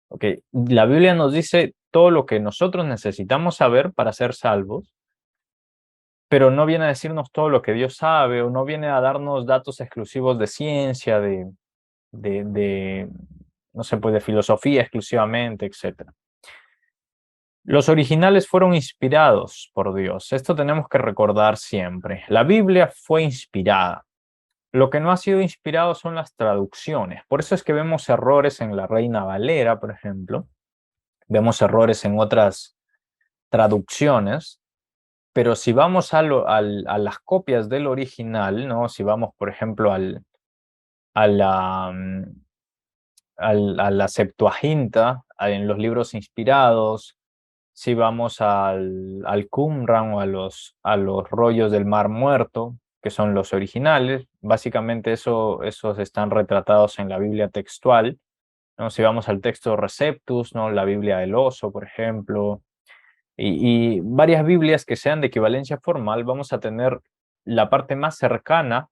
¿Ok? La Biblia nos dice todo lo que nosotros necesitamos saber para ser salvos, pero no viene a decirnos todo lo que Dios sabe, o no viene a darnos datos exclusivos de ciencia, de, no sé, pues de filosofía exclusivamente, etcétera. Los originales fueron inspirados por Dios. Esto tenemos que recordar siempre. La Biblia fue inspirada. Lo que no ha sido inspirado son las traducciones. Por eso es que vemos errores en la Reina Valera, por ejemplo. Vemos errores en otras traducciones. Pero si vamos a las copias del original, ¿no? Si vamos, por ejemplo, a la, a la Septuaginta, en los libros inspirados, si vamos al Qumran o a los rollos del Mar Muerto, que son los originales, básicamente esos están retratados en la Biblia textual, ¿no? Si vamos al texto Receptus, ¿no? La Biblia del Oso, por ejemplo, y varias Biblias que sean de equivalencia formal, vamos a tener la parte más cercana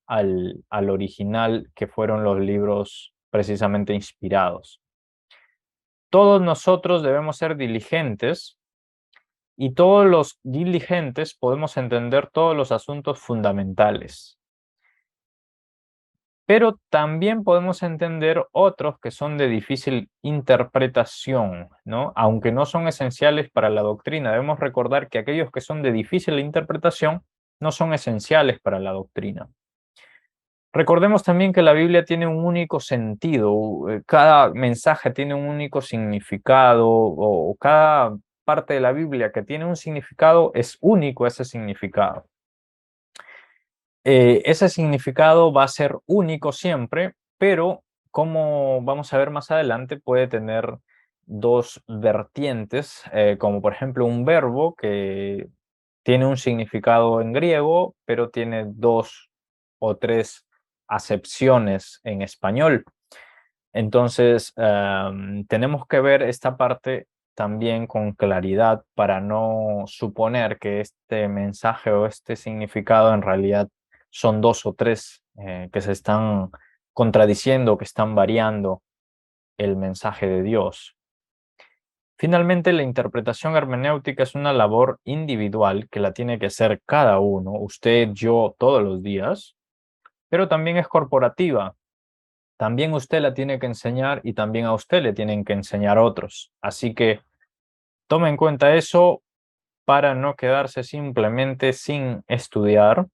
al original, que fueron los libros precisamente inspirados. Todos nosotros debemos ser diligentes, y todos los diligentes podemos entender todos los asuntos fundamentales. Pero también podemos entender otros que son de difícil interpretación, ¿no? Aunque no son esenciales para la doctrina. Debemos recordar que aquellos que son de difícil interpretación no son esenciales para la doctrina. Recordemos también que la Biblia tiene un único sentido, cada mensaje tiene un único significado, o cada parte de la Biblia que tiene un significado es único ese significado. Ese significado va a ser único siempre, pero como vamos a ver más adelante, puede tener dos vertientes, como por ejemplo un verbo que tiene un significado en griego, pero tiene dos o tres acepciones en español. Entonces, tenemos que ver esta parte también con claridad para no suponer que este mensaje o este significado en realidad son dos o tres que se están contradiciendo, que están variando el mensaje de Dios. Finalmente, la interpretación hermenéutica es una labor individual que la tiene que hacer cada uno, usted, yo, todos los días, pero también es corporativa. También usted la tiene que enseñar, y también a usted le tienen que enseñar otros. Así que tome en cuenta eso para no quedarse simplemente sin estudiar,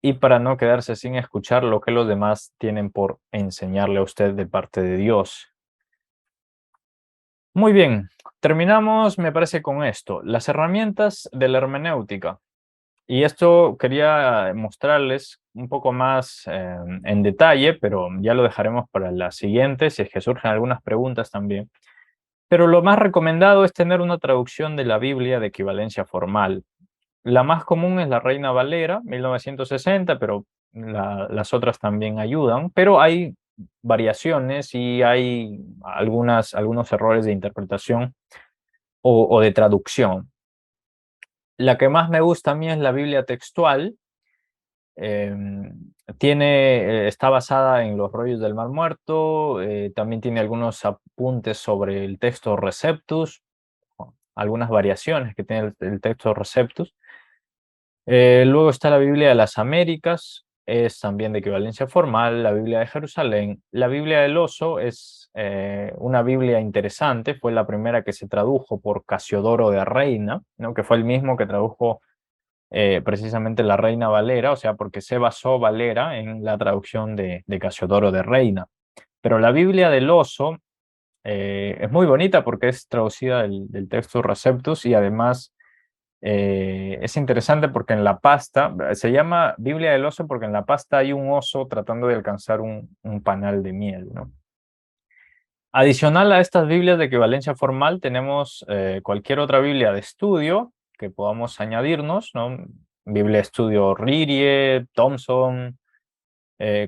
y para no quedarse sin escuchar lo que los demás tienen por enseñarle a usted de parte de Dios. Muy bien, terminamos, me parece, con esto, las herramientas de la hermenéutica. Y esto quería mostrarles un poco más en detalle, pero ya lo dejaremos para la siguiente, si es que surgen algunas preguntas también. Pero lo más recomendado es tener una traducción de la Biblia de equivalencia formal. La más común es la Reina Valera, 1960, pero las otras también ayudan. Pero hay variaciones y hay algunos errores de interpretación o de traducción. La que más me gusta a mí es la Biblia textual. Está basada en los rollos del Mar Muerto, también tiene algunos apuntes sobre el texto Receptus, algunas variaciones que tiene el texto Receptus. Luego está la Biblia de las Américas, es también de equivalencia formal, la Biblia de Jerusalén. La Biblia del Oso es una Biblia interesante, fue la primera que se tradujo por Casiodoro de Reina, ¿no? Que fue el mismo que tradujo precisamente la Reina Valera, o sea, porque se basó Valera en la traducción de Casiodoro de Reina. Pero la Biblia del Oso es muy bonita porque es traducida del texto Receptus y además es interesante porque en la pasta, se llama Biblia del Oso porque en la pasta hay un oso tratando de alcanzar un panal de miel, ¿no? Adicional a estas Biblias de equivalencia formal, tenemos cualquier otra Biblia de estudio que podamos añadirnos, ¿no? Biblia de estudio Ririe, Thompson,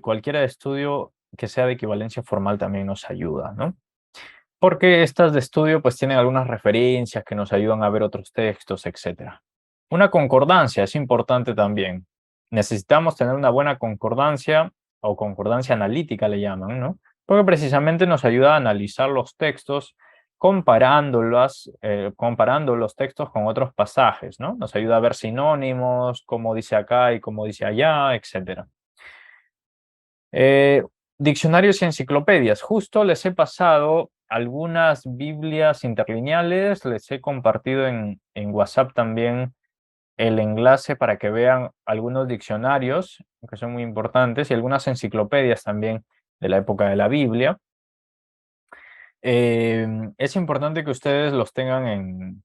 cualquiera de estudio que sea de equivalencia formal también nos ayuda, ¿no? Porque estas de estudio pues tienen algunas referencias que nos ayudan a ver otros textos, etc. Una concordancia es importante también. Necesitamos tener una buena concordancia o concordancia analítica le llaman, ¿no? Porque precisamente nos ayuda a analizar los textos comparando los textos con otros pasajes, ¿no? Nos ayuda a ver sinónimos, como dice acá y como dice allá, etc. Diccionarios y enciclopedias. Justo les he pasado algunas Biblias interlineales, les he compartido en WhatsApp también el enlace para que vean algunos diccionarios que son muy importantes y algunas enciclopedias también de la época de la Biblia. Es importante que ustedes los tengan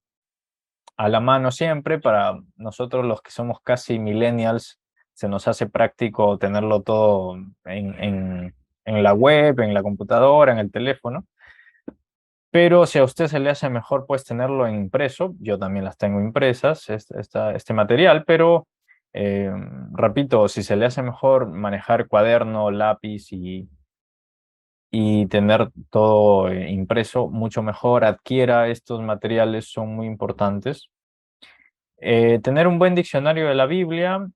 a la mano siempre. Para nosotros los que somos casi millennials, se nos hace práctico tenerlo todo en la web, en la computadora, en el teléfono. Pero si a usted se le hace mejor, pues tenerlo en impreso. Yo también las tengo impresas, este material, pero repito, si se le hace mejor manejar cuaderno, lápiz y tener todo impreso, mucho mejor. Adquiera estos materiales, son muy importantes. Tener un buen diccionario de la Biblia.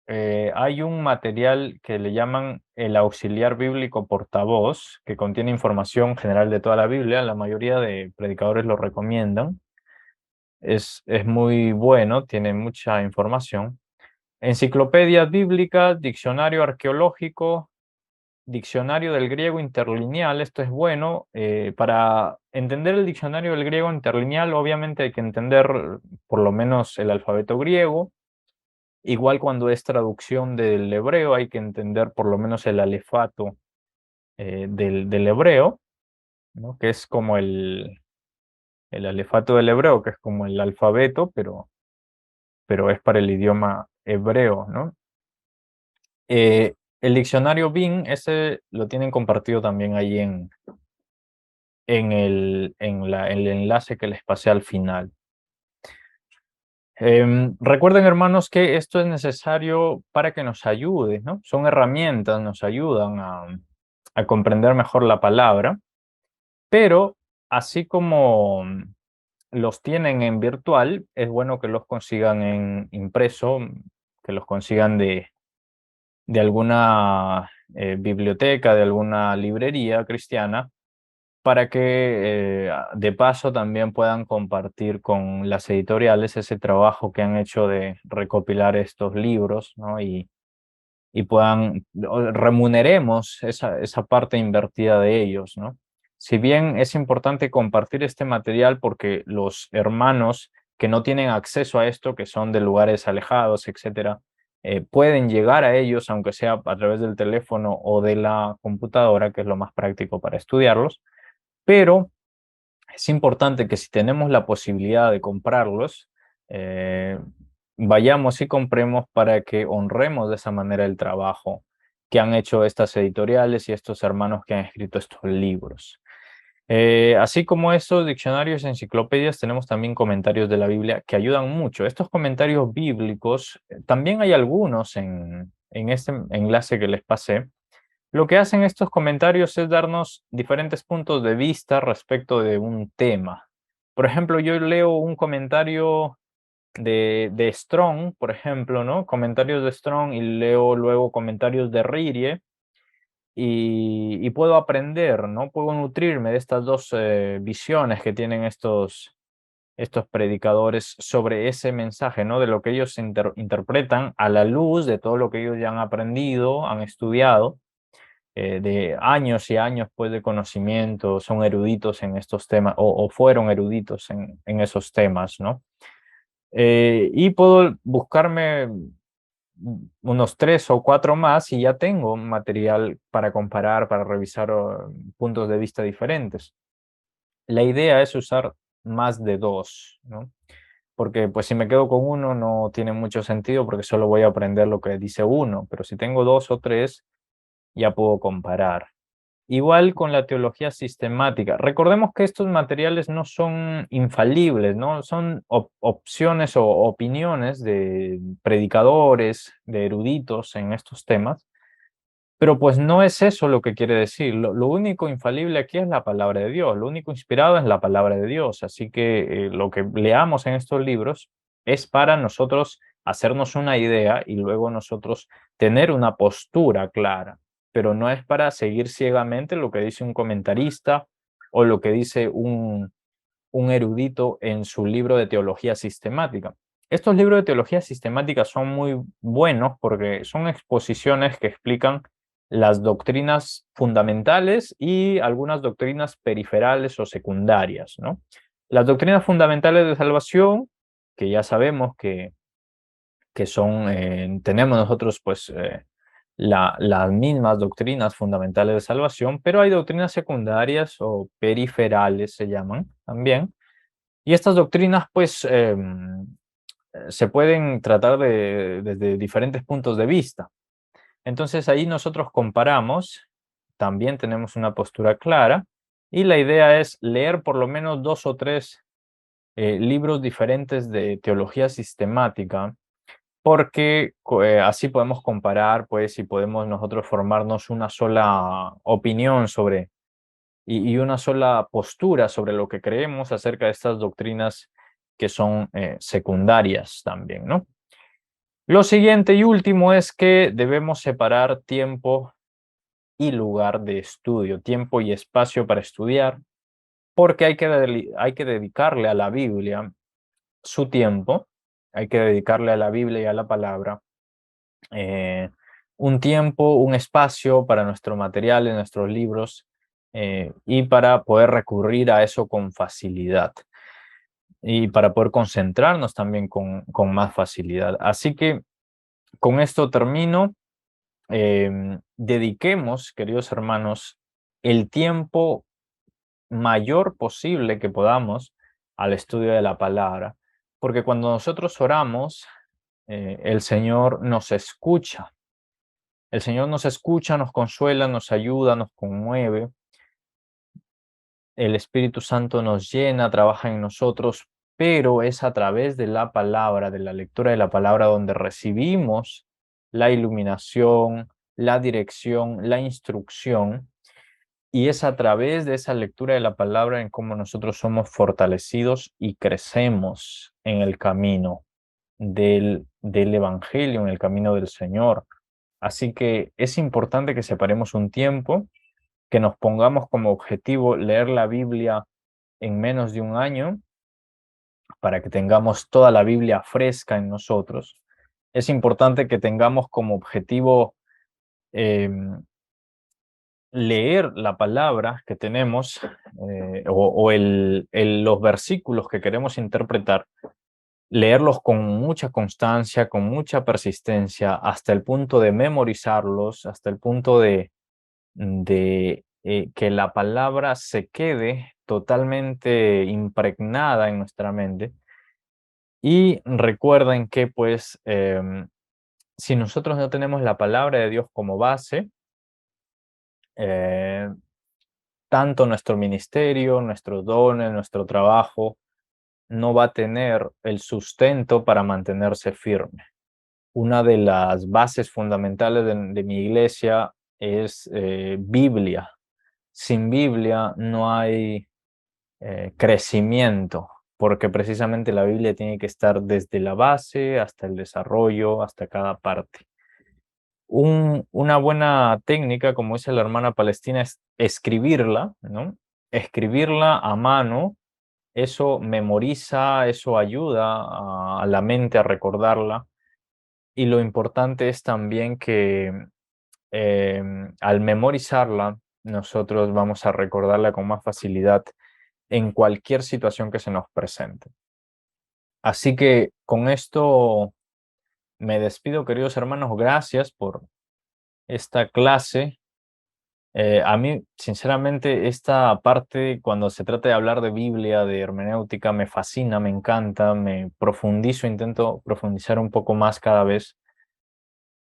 Hay un material que le llaman el auxiliar bíblico portavoz, que contiene información general de toda la Biblia. La mayoría de predicadores lo recomiendan. Es muy bueno, tiene mucha información. Enciclopedia bíblica, diccionario arqueológico, diccionario del griego interlineal. Esto es bueno. Para entender el diccionario del griego interlineal, obviamente hay que entender por lo menos el alfabeto griego. Igual cuando es traducción del hebreo, hay que entender por lo menos el alefato del hebreo, ¿no? Que es como el alefato del hebreo, que es como el alfabeto, pero es para el idioma hebreo, ¿no? El diccionario Bing, ese lo tienen compartido también ahí el enlace que les pasé al final. Recuerden, hermanos, que esto es necesario para que nos ayude, ¿no? Son herramientas, nos ayudan a comprender mejor la palabra, pero así como los tienen en virtual, es bueno que los consigan en impreso, que los consigan de alguna biblioteca, de alguna librería cristiana, para que de paso también puedan compartir con las editoriales ese trabajo que han hecho de recopilar estos libros, ¿no? Y remuneremos esa parte invertida de ellos, ¿no? Si bien es importante compartir este material porque los hermanos que no tienen acceso a esto, que son de lugares alejados, etcétera, pueden llegar a ellos, aunque sea a través del teléfono o de la computadora, que es lo más práctico para estudiarlos, pero es importante que si tenemos la posibilidad de comprarlos, eh, vayamos y compremos para que honremos de esa manera el trabajo que han hecho estas editoriales y estos hermanos que han escrito estos libros. Así como estos diccionarios y enciclopedias, tenemos también comentarios de la Biblia que ayudan mucho. Estos comentarios bíblicos, también hay algunos en este enlace que les pasé. Lo que hacen estos comentarios es darnos diferentes puntos de vista respecto de un tema. Por ejemplo, yo leo un comentario de Strong, por ejemplo, ¿no? Comentarios de Strong y leo luego comentarios de Ririe y puedo aprender, ¿no? Puedo nutrirme de estas dos visiones que tienen estos predicadores sobre ese mensaje, ¿no? De lo que ellos interpretan a la luz de todo lo que ellos ya han aprendido, han estudiado, de años y años pues, de conocimiento, son eruditos en estos temas o fueron eruditos en esos temas, ¿no? Y puedo buscarme unos 3 o 4 más y ya tengo material para comparar, para revisar puntos de vista diferentes. La idea es usar más de dos, ¿no? Porque pues si me quedo con uno no tiene mucho sentido porque solo voy a aprender lo que dice uno, pero si tengo 2 o 3 ya puedo comparar. Igual con la teología sistemática. Recordemos que estos materiales no son infalibles, ¿no? Son opciones o opiniones de predicadores, de eruditos en estos temas, pero pues no es eso lo que quiere decir. Lo único infalible aquí es la palabra de Dios, lo único inspirado es la palabra de Dios. Así que lo que leamos en estos libros es para nosotros hacernos una idea y luego nosotros tener una postura clara, pero no es para seguir ciegamente lo que dice un comentarista o lo que dice un erudito en su libro de teología sistemática. Estos libros de teología sistemática son muy buenos porque son exposiciones que explican las doctrinas fundamentales y algunas doctrinas periferales o secundarias, ¿no? Las doctrinas fundamentales de salvación, que ya sabemos que son, tenemos nosotros pues las mismas doctrinas fundamentales de salvación, pero hay doctrinas secundarias o periferales se llaman también, y estas doctrinas, pues, se pueden tratar desde diferentes puntos de vista. Entonces ahí nosotros comparamos, también tenemos una postura clara, y la idea es leer por lo menos 2 o 3 libros diferentes de teología sistemática, porque así podemos comparar, pues, y podemos nosotros formarnos una sola opinión sobre y una sola postura sobre lo que creemos acerca de estas doctrinas que son secundarias también, ¿no? Lo siguiente y último es que debemos separar tiempo y lugar de estudio, tiempo y espacio para estudiar, porque hay que dedicarle a la Biblia su tiempo, hay que dedicarle a la Biblia y a la palabra eh, un tiempo, un espacio para nuestro material en nuestros libros y para poder recurrir a eso con facilidad y para poder concentrarnos también con más facilidad. Así que con esto termino. Dediquemos, queridos hermanos, el tiempo mayor posible que podamos al estudio de la palabra, porque cuando nosotros oramos, el Señor nos escucha. El Señor nos escucha, nos consuela, nos ayuda, nos conmueve. El Espíritu Santo nos llena, trabaja en nosotros, pero es a través de la palabra, de la lectura de la palabra, donde recibimos la iluminación, la dirección, la instrucción, y es a través de esa lectura de la palabra en cómo nosotros somos fortalecidos y crecemos en el camino del Evangelio, en el camino del Señor. Así que es importante que separemos un tiempo, que nos pongamos como objetivo leer la Biblia en menos de un año para que tengamos toda la Biblia fresca en nosotros. Es importante que tengamos como objetivo em, leer la palabra que tenemos los versículos que queremos interpretar, leerlos con mucha constancia, con mucha persistencia, hasta el punto de memorizarlos, hasta el punto de que la palabra se quede totalmente impregnada en nuestra mente. Y recuerden que pues si nosotros no tenemos la palabra de Dios como base, eh, tanto nuestro ministerio, nuestros dones, nuestro trabajo, no va a tener el sustento para mantenerse firme. Una de las bases fundamentales de mi iglesia es Biblia. Sin Biblia no hay crecimiento, porque precisamente la Biblia tiene que estar desde la base hasta el desarrollo, hasta cada parte. Una buena técnica, como dice la hermana Palestina, es escribirla, ¿no? Escribirla a mano, eso memoriza, eso ayuda a la mente a recordarla. Y lo importante es también que al memorizarla, nosotros vamos a recordarla con más facilidad en cualquier situación que se nos presente. Así que con esto me despido, queridos hermanos. Gracias por esta clase. A mí, sinceramente, esta parte, cuando se trata de hablar de Biblia, de hermenéutica, me fascina, me encanta, me profundizo, intento profundizar un poco más cada vez,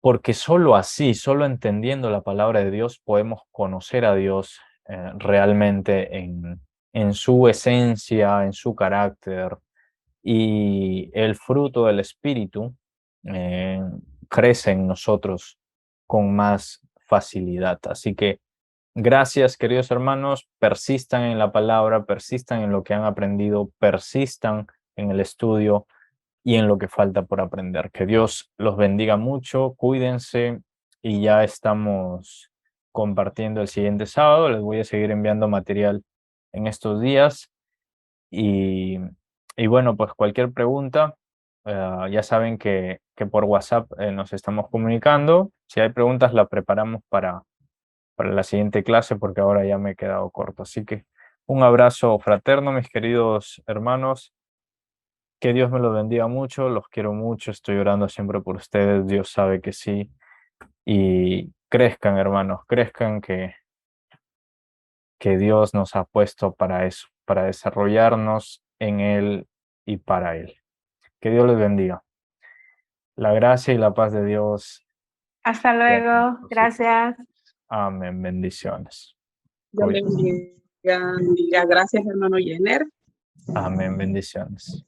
porque solo así, solo entendiendo la palabra de Dios, podemos conocer a Dios realmente en su esencia, en su carácter, y el fruto del Espíritu eh, crece en nosotros con más facilidad. Así que gracias, queridos hermanos, persistan en la palabra, persistan en lo que han aprendido, persistan en el estudio y en lo que falta por aprender. Que Dios los bendiga mucho, cuídense y ya estamos compartiendo el siguiente sábado. Les voy a seguir enviando material en estos días y, y bueno, pues cualquier pregunta, ya saben que por WhatsApp nos estamos comunicando. Si hay preguntas, las preparamos para la siguiente clase porque ahora ya me he quedado corto. Así que un abrazo fraterno, mis queridos hermanos. Que Dios me los bendiga mucho, los quiero mucho, estoy orando siempre por ustedes, Dios sabe que sí. Y crezcan, hermanos, crezcan que Dios nos ha puesto para eso, para desarrollarnos en Él y para Él. Que Dios les bendiga. La gracia y la paz de Dios.
Hasta luego. Gracias.
Amén. Bendiciones.
Dios le bendiga. Gracias, hermano Jenner.
Amén. Bendiciones.